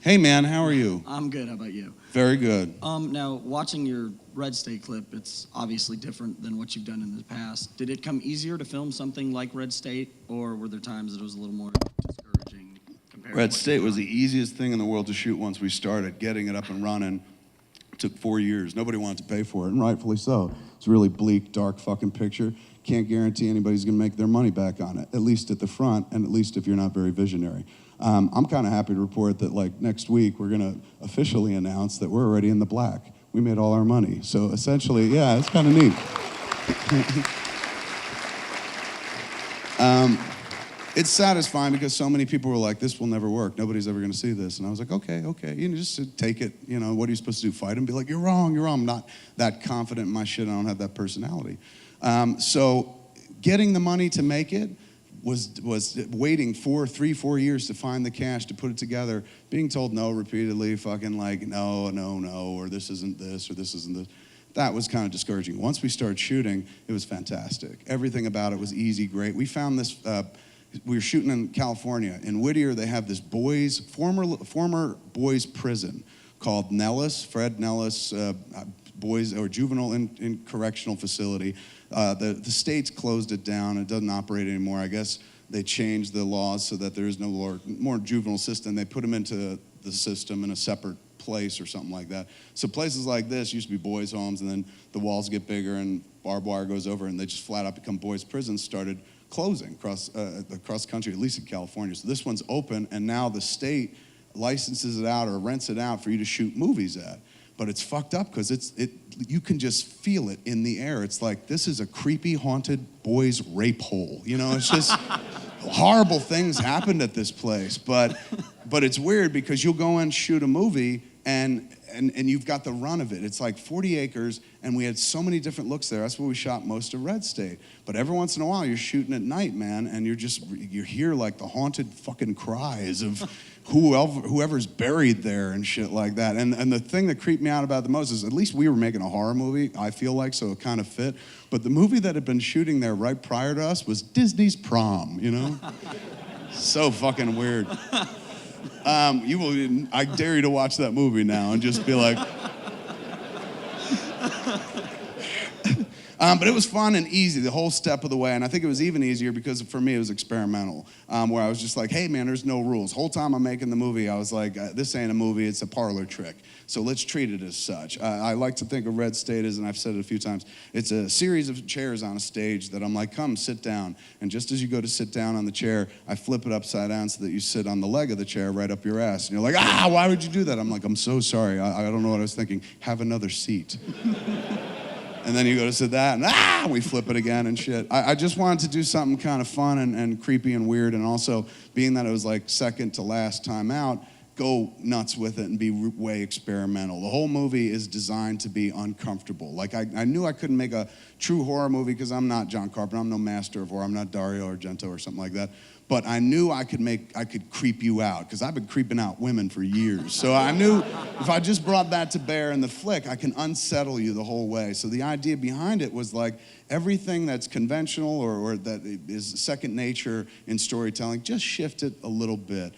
Speaker 2: Hey man, how are you?
Speaker 7: I'm good, how about you?
Speaker 2: Very good.
Speaker 7: Now, watching your Red State clip, it's obviously different than what you've done in the past. Did it come easier to film something like Red State, or were there times that it was a little more discouraging compared
Speaker 2: Red
Speaker 7: to
Speaker 2: State was the easiest thing in the world to shoot once we started. Getting it up and running took 4 years. Nobody wanted to pay for it, and rightfully so. It's a really bleak, dark fucking picture. Can't guarantee anybody's gonna make their money back on it, at least at the front, and at least if you're not very visionary. I'm kind of happy to report that like next week we're gonna officially announce that we're already in the black. We made all our money. So essentially, yeah, it's kind of neat. It's satisfying because so many people were like, this will never work. Nobody's ever gonna see this. And I was like, okay. You know, just take it, you know, what are you supposed to do? Fight and be like, you're wrong. I'm not that confident in my shit. I don't have that personality. So getting the money to make it was waiting 4 years to find the cash to put it together, being told no repeatedly, fucking like, no, or this isn't this, or this isn't this. That was kind of discouraging. Once we started shooting, it was fantastic. Everything about it was easy, great. We found this, we were shooting in California. In Whittier, they have this former boys prison called Nellis, Fred Nellis, boys or juvenile in correctional facility. The states closed it down. It doesn't operate anymore. I guess they changed the laws so that there is no more juvenile system. They put them into the system in a separate place or something like that. So places like this used to be boys' homes, and then the walls get bigger and barbed wire goes over, and they just flat out become boys' prisons, started closing across the country, at least in California. So this one's open, and now the state licenses it out or rents it out for you to shoot movies at. But it's fucked up because you can just feel it in the air. It's like, this is a creepy, haunted boys' rape hole. You know, it's just, horrible things happened at this place, but it's weird because you'll go and shoot a movie and you've got the run of it. It's like 40 acres, and we had so many different looks there. That's where we shot most of Red State. But every once in a while, you're shooting at night, man, and you hear like the haunted fucking cries of whoever's buried there and shit like that. And the thing that creeped me out about the most is at least we were making a horror movie, I feel like, so it kind of fit. But the movie that had been shooting there right prior to us was Disney's Prom, you know? So fucking weird. I dare you to watch that movie now and just be like. But it was fun and easy the whole step of the way, and I think it was even easier because for me it was experimental, where I was just like, hey man, there's no rules. Whole time I'm making the movie, I was like, this ain't a movie, it's a parlor trick. So let's treat it as such. I like to think of Red State as, and I've said it a few times, it's a series of chairs on a stage that I'm like, come sit down. And just as you go to sit down on the chair, I flip it upside down so that you sit on the leg of the chair right up your ass. And you're like, why would you do that? I'm like, I'm so sorry, I don't know what I was thinking. Have another seat. And then you go to sit that, and we flip it again and shit. I just wanted to do something kind of fun and creepy and weird, and also, being that it was like second to last time out, go nuts with it and be way experimental. The whole movie is designed to be uncomfortable. Like, I knew I couldn't make a true horror movie because I'm not John Carpenter, I'm no master of horror, I'm not Dario Argento or something like that. But I knew I could creep you out, because I've been creeping out women for years. So I knew if I just brought that to bear in the flick, I can unsettle you the whole way. So the idea behind it was like, everything that's conventional or that is second nature in storytelling, just shift it a little bit,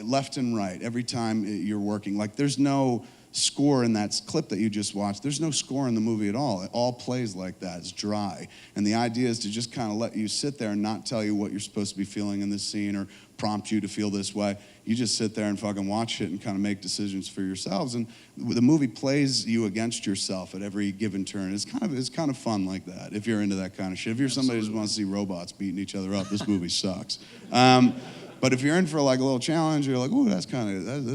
Speaker 2: left and right, every time you're working. Like, there's no score in that clip that you just watched. There's no score in the movie at all. It all plays like that. It's dry. And the idea is to just kind of let you sit there and not tell you what you're supposed to be feeling in this scene or prompt you to feel this way. You just sit there and fucking watch it and kind of make decisions for yourselves. And the movie plays you against yourself at every given turn. It's kind of fun like that, if you're into that kind of shit. If you're somebody who just wants to see robots beating each other up, this movie sucks. But if you're in for like a little challenge, you're like, ooh, that's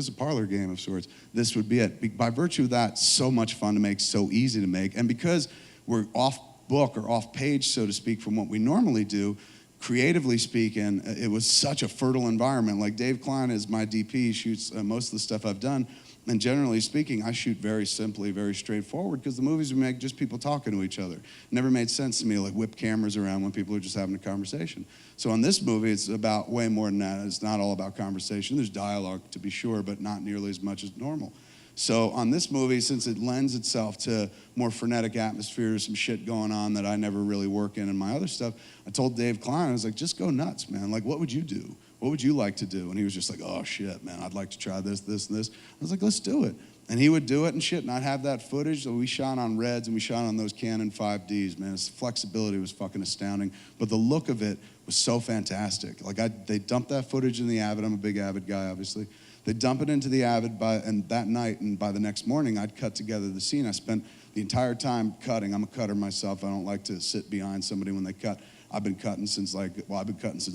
Speaker 2: a parlor game of sorts. This would be it. By virtue of that, so much fun to make, so easy to make. And because we're off book or off page, so to speak, from what we normally do, creatively speaking, it was such a fertile environment. Like, Dave Klein is my DP, he shoots most of the stuff I've done. And generally speaking, I shoot very simply, very straightforward, because the movies we make, just people talking to each other. It never made sense to me to like whip cameras around when people are just having a conversation. So on this movie, it's about way more than that. It's not all about conversation. There's dialogue, to be sure, but not nearly as much as normal. So on this movie, since it lends itself to more frenetic atmosphere, some shit going on that I never really work in my other stuff, I told Dave Klein, I was like, just go nuts, man. Like, what would you do? What would you like to do? And he was just like, oh shit, man, I'd like to try this, this, and this. I was like, let's do it. And he would do it and shit, and I'd have that footage. So we shot on Reds and we shot on those Canon 5Ds, man. Its flexibility was fucking astounding. But the look of it was so fantastic. Like, they dumped that footage in the Avid. I'm a big Avid guy, obviously. They dump it into the Avid and that night, and by the next morning, I'd cut together the scene. I spent the entire time cutting. I'm a cutter myself. I don't like to sit behind somebody when they cut. I've been cutting since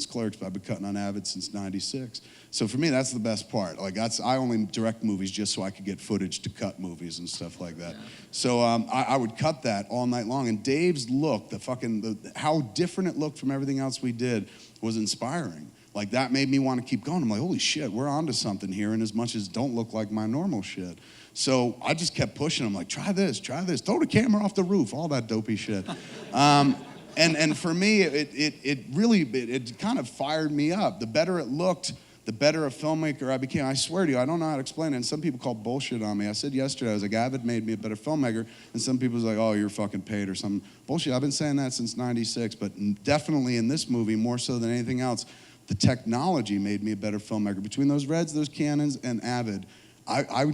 Speaker 2: Clerks, but I've been cutting on Avid since '96. So for me, that's the best part. Like, I only direct movies just so I could get footage to cut movies and stuff like that. Yeah. So I would cut that all night long. And Dave's look, how different it looked from everything else we did, was inspiring. Like, that made me want to keep going. I'm like, holy shit, we're onto something here, and as much as don't look like my normal shit. So I just kept pushing him, like, try this, throw the camera off the roof, all that dopey shit. And for me, it really kind of fired me up. The better it looked, the better a filmmaker I became. I swear to you, I don't know how to explain it, and some people call bullshit on me. I said yesterday, I was like, Avid made me a better filmmaker, and some people was like, oh, you're fucking paid or something. Bullshit, I've been saying that since '96, but definitely in this movie, more so than anything else, the technology made me a better filmmaker. Between those Reds, those Canons, and Avid, I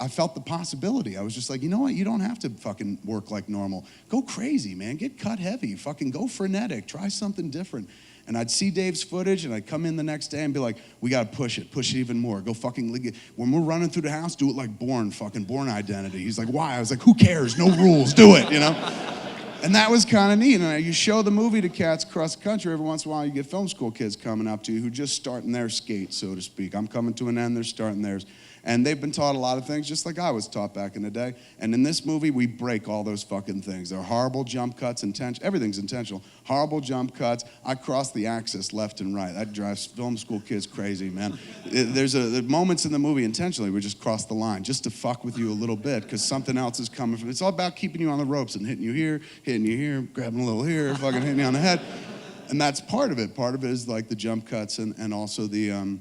Speaker 2: felt the possibility. I was just like, you know what? You don't have to fucking work like normal. Go crazy, man. Get cut heavy. Fucking go frenetic. Try something different. And I'd see Dave's footage, and I'd come in the next day and be like, we got to push it even more. Go fucking, when we're running through the house, do it like Bourne Identity. He's like, why? I was like, who cares? No rules. Do it, you know? And that was kind of neat. And you show the movie to cats across the country. Every once in a while, you get film school kids coming up to you who just starting their skate, so to speak. I'm coming to an end, they're starting theirs. And they've been taught a lot of things just like I was taught back in the day. And in this movie, we break all those fucking things. There are horrible jump cuts, everything's intentional. Horrible jump cuts. I cross the axis left and right. That drives film school kids crazy, man. There's moments in the movie intentionally we just cross the line just to fuck with you a little bit because something else is coming from. It's all about keeping you on the ropes and hitting you here, grabbing a little here, fucking hitting you on the head. And that's part of it. Part of it is like the jump cuts and also the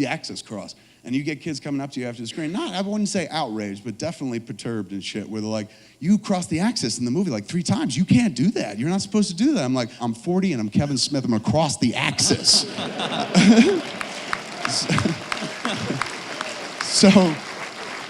Speaker 2: access cross. And you get kids coming up to you after the screen, I wouldn't say outraged, but definitely perturbed and shit, where they're like, you crossed the axis in the movie like 3 times. You can't do that. You're not supposed to do that. I'm like, I'm 40 and I'm Kevin Smith. I'm gonna cross the axis. So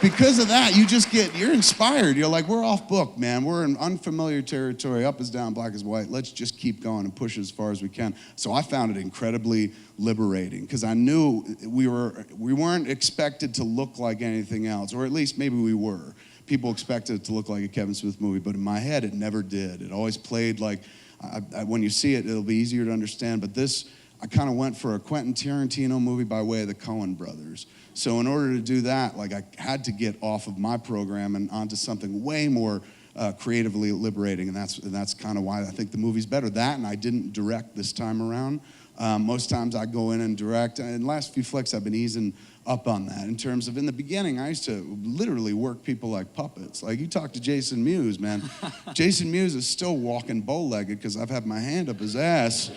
Speaker 2: because of that, you're inspired. You're like, we're off book, man. We're in unfamiliar territory. Up is down, black is white. Let's just keep going and push as far as we can. So I found it incredibly liberating because I knew we weren't expected to look like anything else, or at least maybe we were. People expected it to look like a Kevin Smith movie, but in my head, it never did. It always played like, when you see it, it'll be easier to understand. But this, I kind of went for a Quentin Tarantino movie by way of the Coen brothers. So in order to do that, like I had to get off of my program and onto something way more creatively liberating, and that's kind of why I think the movie's better. That, and I didn't direct this time around. Most times I go in and direct, and the last few flicks I've been easing up on that. In terms of, in the beginning, I used to literally work people like puppets. Like you talk to Jason Mewes, man. Jason Mewes is still walking bow-legged because I've had my hand up his ass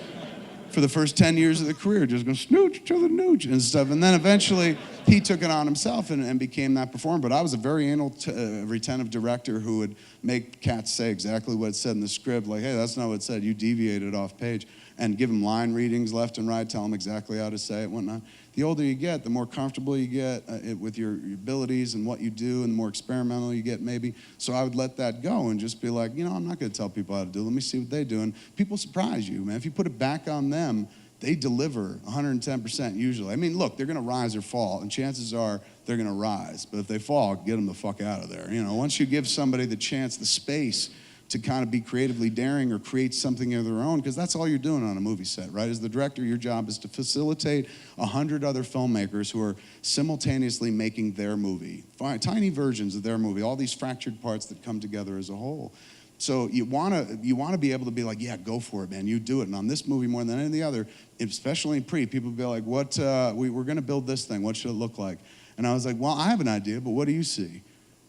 Speaker 2: for the first 10 years of the career, just going snooch to the nooch and stuff. And then eventually he took it on himself and became that performer. But I was a very retentive director who would make cats say exactly what it said in the script. Like, hey, that's not what it said. You deviated off page. And give them line readings left and right, tell them exactly how to say it, whatnot. The older you get, the more comfortable you get with your abilities and what you do, and the more experimental you get maybe. So I would let that go and just be like, I'm not gonna tell people how to do it. Let me see what they do. And people surprise you, man. If you put it back on them, they deliver 110% usually. I mean, look, they're gonna rise or fall, and chances are they're gonna rise. But if they fall, get them the fuck out of there. Once you give somebody the chance, the space to kind of be creatively daring or create something of their own, because that's all you're doing on a movie set, right? As the director, your job is to facilitate 100 other filmmakers who are simultaneously making their movie, tiny versions of their movie, all these fractured parts that come together as a whole. So you want to be able to be like, yeah, go for it, man. You do it. And on this movie more than any other, especially in people be like, we're going to build this thing. What should it look like? And I was like, well, I have an idea, but what do you see?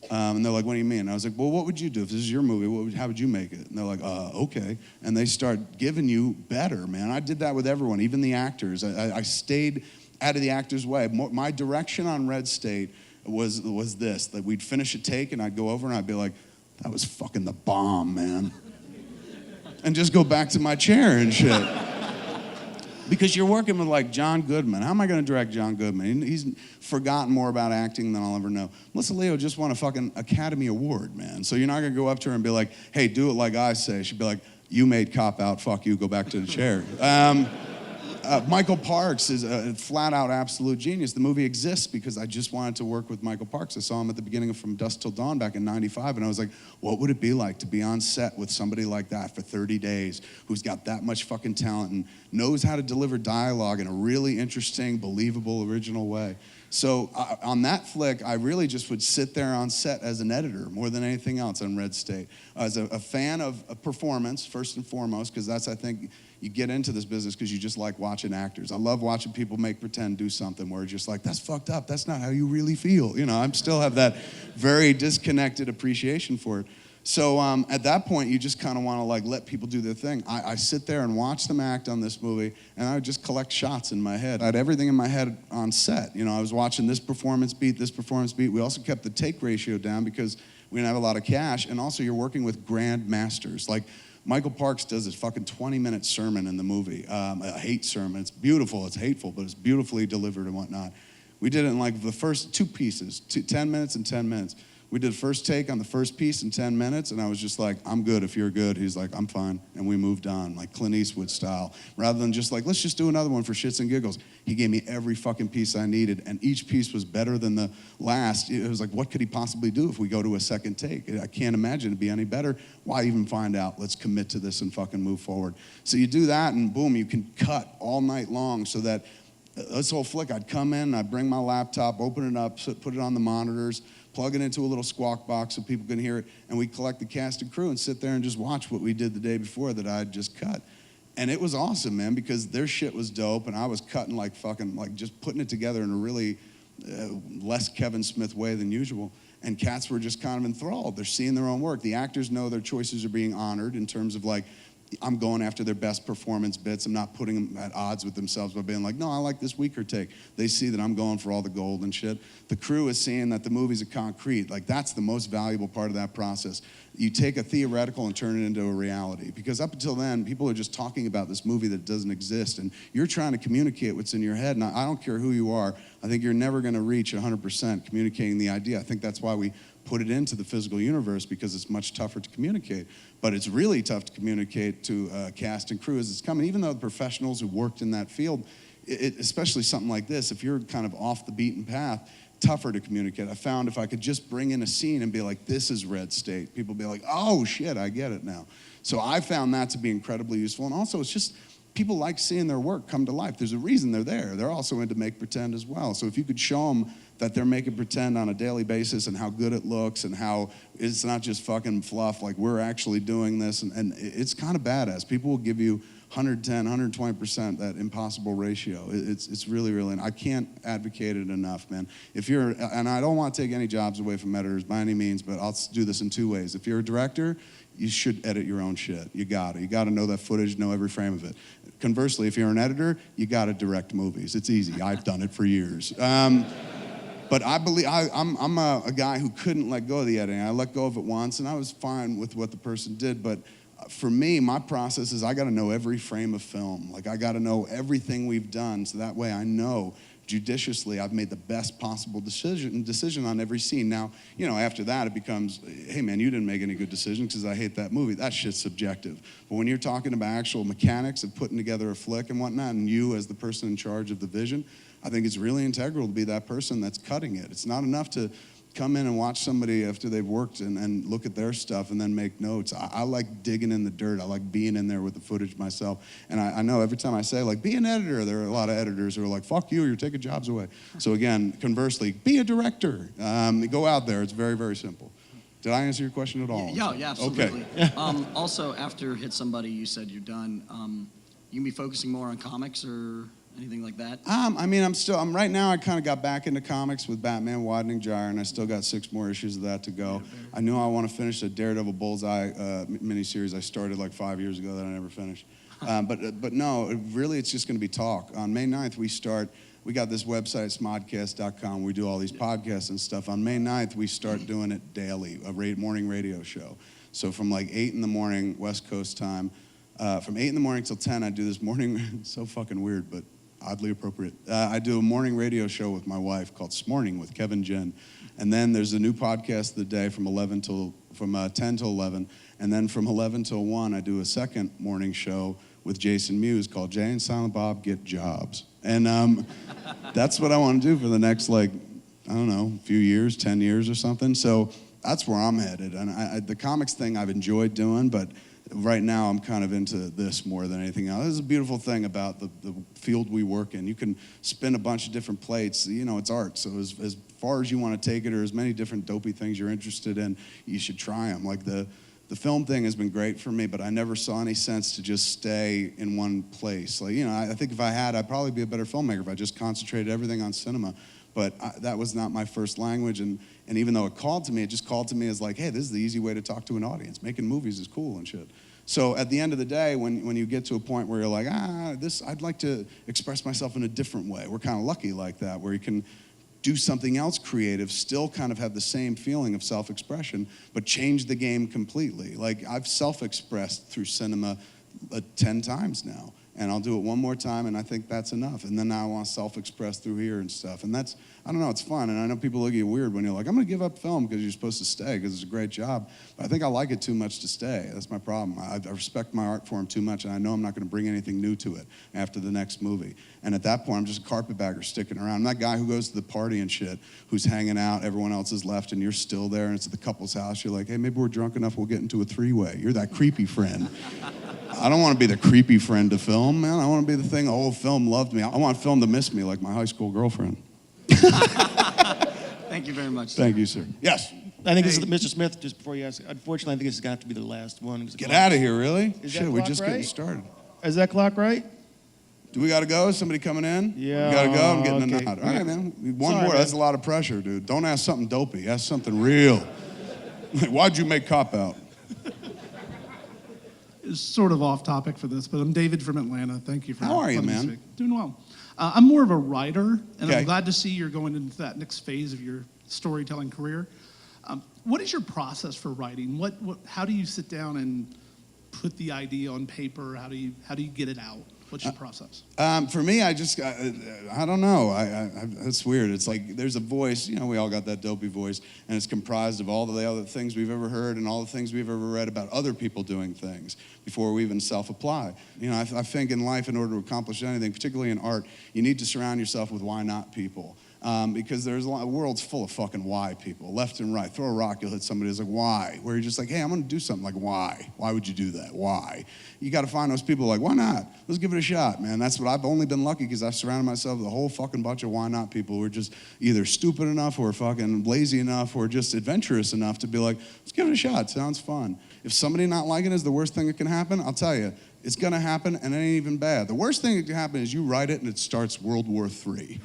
Speaker 2: And they're like, what do you mean? And I was like, well, what would you do if this is your movie? How would you make it? And they're like, okay. And they start giving you better, man. I did that with everyone, even the actors. I stayed out of the actors' way. My direction on Red State was this, that we'd finish a take and I'd go over and I'd be like, that was fucking the bomb, man. And just go back to my chair and shit. Because you're working with like John Goodman. How am I going to direct John Goodman? He's forgotten more about acting than I'll ever know. Melissa Leo just won a fucking Academy Award, man. So you're not going to go up to her and be like, hey, do it like I say. She'd be like, you made Cop Out, fuck you, go back to the chair. Michael Parks is a flat-out absolute genius. The movie exists because I just wanted to work with Michael Parks. I saw him at the beginning of From Dusk Till Dawn back in '95, and I was like, what would it be like to be on set with somebody like that for 30 days who's got that much fucking talent and knows how to deliver dialogue in a really interesting, believable, original way? So on that flick, I really just would sit there on set as an editor more than anything else on Red State. As a fan of performance, first and foremost, because that's, I think, you get into this business because you just like watching actors. I love watching people make pretend do something where it's just like, that's fucked up. That's not how you really feel. I still have that very disconnected appreciation for it. So at that point, you just kind of want to like let people do their thing. I sit there and watch them act on this movie, and I would just collect shots in my head. I had everything in my head on set. I was watching this performance beat, this performance beat. We also kept the take ratio down because we didn't have a lot of cash, and also you're working with grand masters. Like Michael Parks does this fucking 20-minute sermon in the movie, a hate sermon. It's beautiful, it's hateful, but it's beautifully delivered and whatnot. We did it in like the first 2 pieces, 10 minutes and 10 minutes. We did first take on the first piece in 10 minutes, and I was just like, I'm good if you're good. He's like, I'm fine. And we moved on, like Clint Eastwood style. Rather than just like, let's just do another one for shits and giggles. He gave me every fucking piece I needed, and each piece was better than the last. It was like, what could he possibly do if we go to a second take? I can't imagine it'd be any better. Why even find out? Let's commit to this and fucking move forward. So you do that, and boom, you can cut all night long so that this whole flick, I'd come in, I'd bring my laptop, open it up, put it on the monitors, plug it into a little squawk box so people can hear it, and we'd collect the cast and crew and sit there and just watch what we did the day before that I'd just cut. And it was awesome, man, because their shit was dope, and I was cutting like fucking, like just putting it together in a really less Kevin Smith way than usual. And cats were just kind of enthralled. They're seeing their own work. The actors know their choices are being honored in terms of like, I'm going after their best performance bits. I'm not putting them at odds with themselves by being like, no, I like this weaker take. They see that I'm going for all the gold and shit. The crew is seeing that the movies are concrete. Like, that's the most valuable part of that process. You take a theoretical and turn it into a reality. Because up until then, people are just talking about this movie that doesn't exist. And you're trying to communicate what's in your head. And I don't care who you are. I think you're never going to reach 100% communicating the idea. I think that's why we put it into the physical universe, because it's much tougher to communicate. But it's really tough to communicate to cast and crew as it's coming. Even though the professionals who worked in that field, especially something like this, if you're kind of off the beaten path, tougher to communicate. I found if I could just bring in a scene and be like, this is Red State, people be like, oh shit, I get it now. So I found that to be incredibly useful. And also it's just, people like seeing their work come to life. There's a reason they're there. They're also into make pretend as well. So if you could show them that they're making pretend on a daily basis and how good it looks and how it's not just fucking fluff, like we're actually doing this, and it's kind of badass. People will give you 110, 120%, that impossible ratio. It's really, really, and I can't advocate it enough, man. If you're, and I don't want to take any jobs away from editors by any means, but I'll do this in two ways. If you're a director, you should edit your own shit. You gotta know that footage, know every frame of it. Conversely, if you're an editor, you gotta direct movies. It's easy, I've done it for years. But I believe, I'm a guy who couldn't let go of the editing. I let go of it once, and I was fine with what the person did, but for me, my process is I gotta know every frame of film. Like, I gotta know everything we've done, so that way I know judiciously I've made the best possible decision on every scene. Now, you know, after that it becomes, hey man, you didn't make any good decisions because I hate that movie. That shit's subjective. But when you're talking about actual mechanics of putting together a flick and whatnot, and you as the person in charge of the vision, I think it's really integral to be that person that's cutting it. It's not enough to come in and watch somebody after they've worked and look at their stuff and then make notes. I like digging in the dirt. I like being in there with the footage myself. And I know every time I say, like, be an editor, there are a lot of editors who are like, fuck you, you're taking jobs away. So again, conversely, be a director. Go out there. It's very, very simple. Did I answer your question at all?
Speaker 7: Yeah, absolutely.
Speaker 2: Okay.
Speaker 7: Also, after Hit Somebody, you said you're done. You can be focusing more on comics or anything like that?
Speaker 2: I mean, I'm right now, I kind of got back into comics with Batman Widening Gyre, and I still got 6 more issues of that to go. I knew I want to finish the Daredevil Bullseye miniseries I started like 5 years ago that I never finished. But no, really it's just going to be talk. On May 9th, we got this website, smodcast.com. We do all these podcasts and stuff. On May 9th, we start doing it daily, a morning radio show. So from like 8 in the morning, West Coast time, from 8 in the morning till 10, I do this morning, it's so fucking weird, but oddly appropriate. I do a morning radio show with my wife called S'morning with Kevin Jen. And then there's a new podcast of the day from 10 till 11. And then from 11 till 1, I do a second morning show with Jason Mewes called Jay and Silent Bob Get Jobs. And that's what I want to do for the next, like, I don't know, few years, 10 years or something. So that's where I'm headed. And the comics thing I've enjoyed doing, but right now I'm kind of into this more than anything else. This is a beautiful thing about the field we work in. You can spin a bunch of different plates. You know, it's art. So as far as you want to take it, or as many different dopey things you're interested in, you should try them. Like the film thing has been great for me, but I never saw any sense to just stay in one place. Like, you know, I think if I had, I'd probably be a better filmmaker if I just concentrated everything on cinema. But that was not my first language, and even though it called to me, it just called to me as like, hey, this is the easy way to talk to an audience. Making movies is cool and shit. So at the end of the day, when you get to a point where you're like, I'd like to express myself in a different way. We're kind of lucky like that, where you can do something else creative, still kind of have the same feeling of self-expression, but change the game completely. Like, I've self-expressed through cinema 10 times now. And I'll do it one more time, and I think that's enough. And then now I want to self-express through here and stuff. And that's, I don't know, it's fun. And I know people look at you weird when you're like, I'm going to give up film because you're supposed to stay because it's a great job. But I think I like it too much to stay. That's my problem. I respect my art form too much, and I know I'm not going to bring anything new to it after the next movie. And at that point, I'm just a carpetbagger sticking around. I'm that guy who goes to the party and shit, who's hanging out, everyone else is left, and you're still there, and it's at the couple's house. You're like, hey, maybe we're drunk enough, we'll get into a 3-way. You're that creepy friend. I don't want to be the creepy friend to film, man. I want to be the thing, oh, film loved me. I want film to miss me like my high school girlfriend.
Speaker 7: Thank you very much.
Speaker 2: Thank you, sir. Yes.
Speaker 1: I think this is Mr. Smith. Just before you ask, unfortunately, I think this is going to have to be the last one.
Speaker 2: Get out of here, really?
Speaker 1: Is that
Speaker 2: Shit, we're
Speaker 1: clock
Speaker 2: just
Speaker 1: right?
Speaker 2: getting started.
Speaker 1: Is that clock right?
Speaker 2: Do we got to go? Is somebody coming in?
Speaker 1: Yeah,
Speaker 2: We got to go? I'm getting
Speaker 1: okay.
Speaker 2: a nod. All right, man. One
Speaker 1: Sorry,
Speaker 2: more.
Speaker 1: man.
Speaker 2: That's a lot of pressure, dude. Don't ask something dopey. Ask something real. Why'd you make Cop Out?
Speaker 8: It's sort of off topic for this, but I'm David from Atlanta. Thank you for
Speaker 2: How are you,
Speaker 8: letting me
Speaker 2: man?
Speaker 8: speak. Doing well. I'm more of a writer, and
Speaker 2: Okay.
Speaker 8: I'm glad to see you're going into that next phase of your storytelling career. What is your process for writing? How do you sit down and put the idea on paper? How do you get it out? What's your process?
Speaker 2: For me, I don't know. It's weird. It's like there's a voice. You know, we all got that dopey voice, and it's comprised of all the other things we've ever heard and all the things we've ever read about other people doing things before we even self-apply. You know, I think in life, in order to accomplish anything, particularly in art, you need to surround yourself with why not people. Because there's a lot, the world's full of fucking why people, left and right. Throw a rock, you'll hit somebody who's like, why? Where you're just like, hey, I'm gonna do something. Like, why? Why would you do that? Why? You gotta find those people like, why not? Let's give it a shot, man. That's what I've only been lucky because I've surrounded myself with a whole fucking bunch of why not people who are just either stupid enough or fucking lazy enough or just adventurous enough to be like, let's give it a shot. Sounds fun. If somebody not liking it is the worst thing that can happen, I'll tell you, it's gonna happen and it ain't even bad. The worst thing that can happen is you write it and it starts World War III.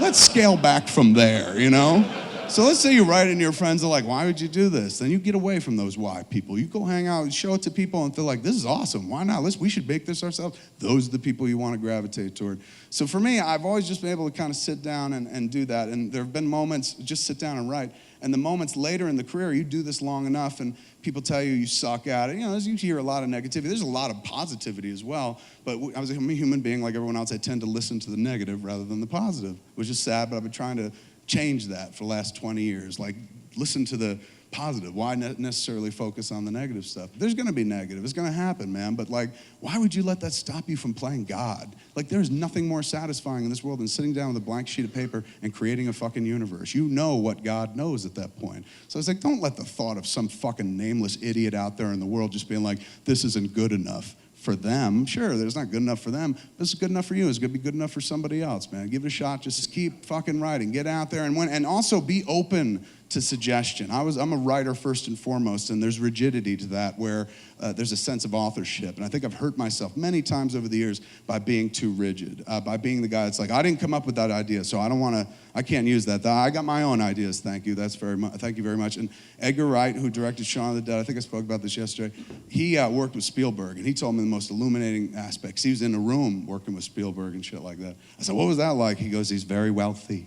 Speaker 2: Let's scale back from there, you know? So let's say you write it and your friends are like, why would you do this? Then you get away from those why people. You go hang out and show it to people and they're like, this is awesome. Why not? We should make this ourselves. Those are the people you want to gravitate toward. So for me, I've always just been able to kind of sit down and do that. And there have been moments, just sit down and write. And the moments later in the career, you do this long enough and people tell you suck at it. You know, you hear a lot of negativity. There's a lot of positivity as well. But I'm a human being like everyone else. I tend to listen to the negative rather than the positive, which is sad, but I've been trying to change that for the last 20 years. Like, listen to the positive. Why not necessarily focus on the negative stuff? There's gonna be negative. It's gonna happen, man. But like, why would you let that stop you from playing God? Like, there's nothing more satisfying in this world than sitting down with a blank sheet of paper and creating a fucking universe. You know what God knows at that point. So it's like, don't let the thought of some fucking nameless idiot out there in the world just being like, this isn't good enough for them. Sure, it's not good enough for them. This is good enough for you. It's gonna be good enough for somebody else, man. Give it a shot. Just keep fucking writing. Get out there and also be open to suggestion. I'm a writer first and foremost, and there's rigidity to that where there's a sense of authorship. And I think I've hurt myself many times over the years by being too rigid, by being the guy that's like, I didn't come up with that idea, so I can't use that. I got my own ideas, thank you. Thank you very much. And Edgar Wright, who directed Shaun of the Dead, I think I spoke about this yesterday, he worked with Spielberg, and he told me the most illuminating aspects. He was in a room working with Spielberg and shit like that. I said, what was that like? He goes, he's very wealthy.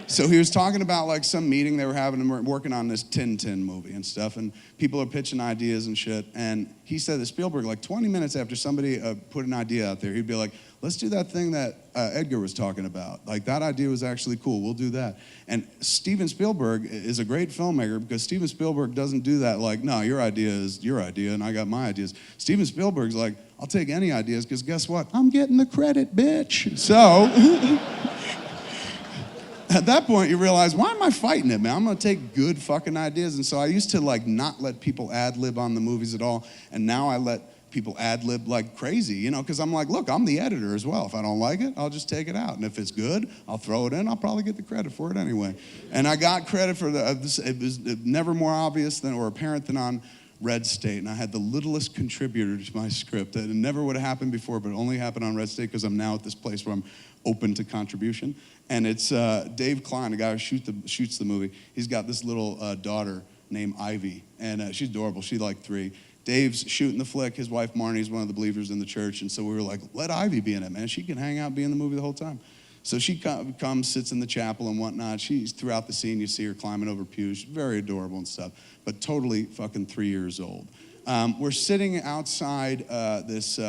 Speaker 2: So he was talking about like some meeting they were having and we're working on this Tintin movie and stuff, and people are pitching ideas and shit. And he said that Spielberg, like 20 minutes after somebody put an idea out there, he'd be like, let's do that thing that Edgar was talking about. Like, that idea was actually cool. We'll do that. And Steven Spielberg is a great filmmaker because Steven Spielberg doesn't do that like, no, your idea is your idea and I got my ideas. Steven Spielberg's like, I'll take any ideas because guess what? I'm getting the credit, bitch. So at that point, you realize, why am I fighting it, man? I'm gonna take good fucking ideas. And so I used to like not let people ad-lib on the movies at all. And now I let people ad-lib like crazy, you know, because I'm like, look, I'm the editor as well. If I don't like it, I'll just take it out. And if it's good, I'll throw it in. I'll probably get the credit for it anyway. And I got credit for it was never more obvious than or apparent than on Red State, and I had the littlest contributor to my script. It never would have happened before, but it only happened on Red State because I'm now at this place where I'm open to contribution. And it's Dave Klein, the guy who shoots the movie. He's got this little daughter named Ivy, and she's adorable. She's like 3. Dave's shooting the flick. His wife Marnie's one of the believers in the church, and so we were like, let Ivy be in it, man. She can hang out, be in the movie the whole time. So she comes, sits in the chapel and whatnot. She's throughout the scene, you see her climbing over pews. She's very adorable and stuff, but totally fucking 3 years old. We're sitting outside this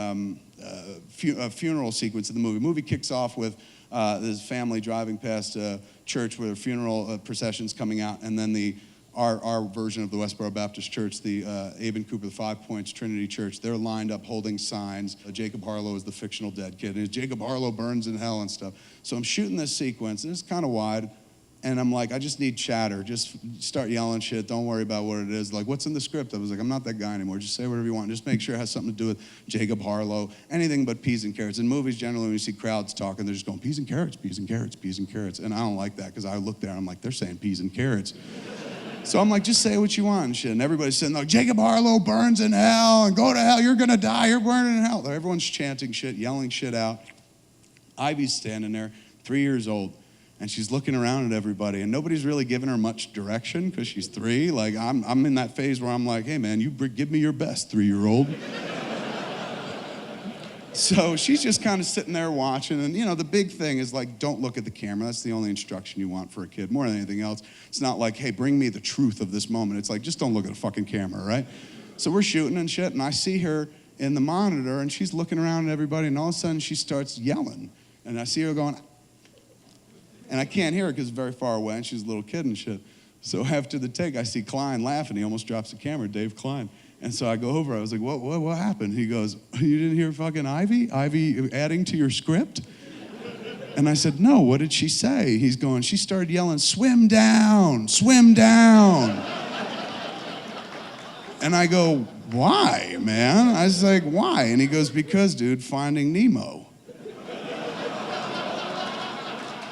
Speaker 2: funeral sequence of the movie. The movie kicks off with this family driving past a church where a funeral procession's coming out, and then our version of the Westboro Baptist Church, the Abe and Cooper, the 5 Points Trinity Church, they're lined up holding signs. Jacob Harlow is the fictional dead kid. And Jacob Harlow burns in hell and stuff. So I'm shooting this sequence, and it's kind of wide. And I'm like, I just need chatter. Just start yelling shit. Don't worry about what it is. Like, what's in the script? I was like, I'm not that guy anymore. Just say whatever you want. Just make sure it has something to do with Jacob Harlow. Anything but peas and carrots. In movies, generally, when you see crowds talking, they're just going, peas and carrots, peas and carrots, peas and carrots. And I don't like that because I look there and I'm like, they're saying peas and carrots. So I'm like, just say what you want and shit. And everybody's saying, like, Jacob Harlow burns in hell and go to hell. You're going to die. You're burning in hell. Everyone's chanting shit, yelling shit out. Ivy's standing there, 3 years old. And she's looking around at everybody, and nobody's really giving her much direction because she's 3. Like, I'm in that phase where I'm like, hey, man, give me your best, 3-year-old. So she's just kind of sitting there watching, and, you know, the big thing is, like, don't look at the camera. That's the only instruction you want for a kid, more than anything else. It's not like, hey, bring me the truth of this moment. It's like, just don't look at a fucking camera, right? So we're shooting and shit, and I see her in the monitor, and she's looking around at everybody, and all of a sudden she starts yelling. And I see her going, and I can't hear her because it's very far away, and she's a little kid and shit. So after the take, I see Klein laughing. He almost drops the camera, Dave Klein. And so I go over. I was like, what happened? He goes, you didn't hear fucking Ivy? Ivy adding to your script? And I said, no, what did she say? He's going, she started yelling, swim down, swim down. And I go, why, man? I was like, why? And he goes, because, dude, Finding Nemo.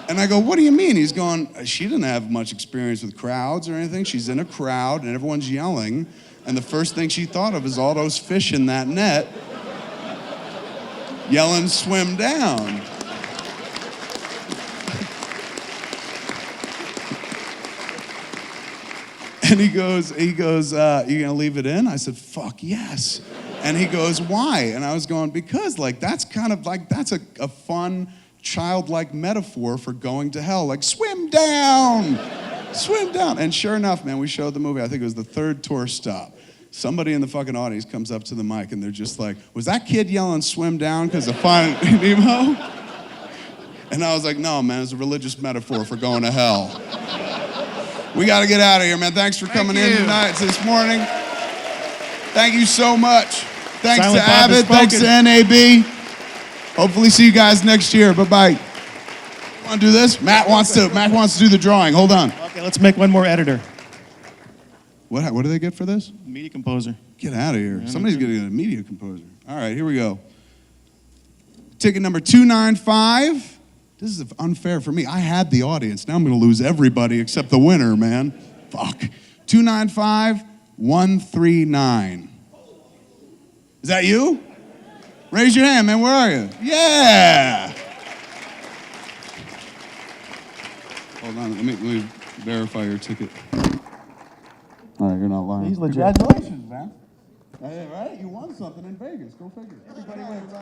Speaker 2: And I go, what do you mean? He's going, she didn't have much experience with crowds or anything. She's in a crowd and everyone's yelling. And the first thing she thought of is all those fish in that net yelling, swim down. And he goes, you gonna leave it in? I said, fuck yes. And he goes, why? And I was going, because like, that's kind of like, that's a fun, childlike metaphor for going to hell, like swim down, swim down. And sure enough, man, we showed the movie. I think it was the 3rd tour stop. Somebody in the fucking audience comes up to the mic and they're just like, was that kid yelling swim down because of Finding Nemo? And I was like, no, man, it's a religious metaphor for going to hell. We got to get out of here, man. Thanks for coming in tonight, this morning. Thank you so much. Thanks
Speaker 1: Silent
Speaker 2: to
Speaker 1: Bob has
Speaker 2: Avid. Thanks to NAB. Hopefully see you guys next year. Bye-bye. Want to do this? Matt wants to do the drawing. Hold on.
Speaker 1: Okay, let's make one more editor.
Speaker 2: What do they get for this?
Speaker 1: Media composer.
Speaker 2: Get out of here. Somebody's going to get a media composer. All right, here we go. Ticket number 295. This is unfair for me. I had the audience. Now I'm going to lose everybody except the winner, man. Fuck. 295-139. Is that you? Raise your hand, man. Where are you? Yeah. Hold on. Let me verify your ticket. All right, you're not lying.
Speaker 1: He's legit.
Speaker 2: Congratulations, man. Hey, right? You won something in Vegas. Go figure. Everybody wins.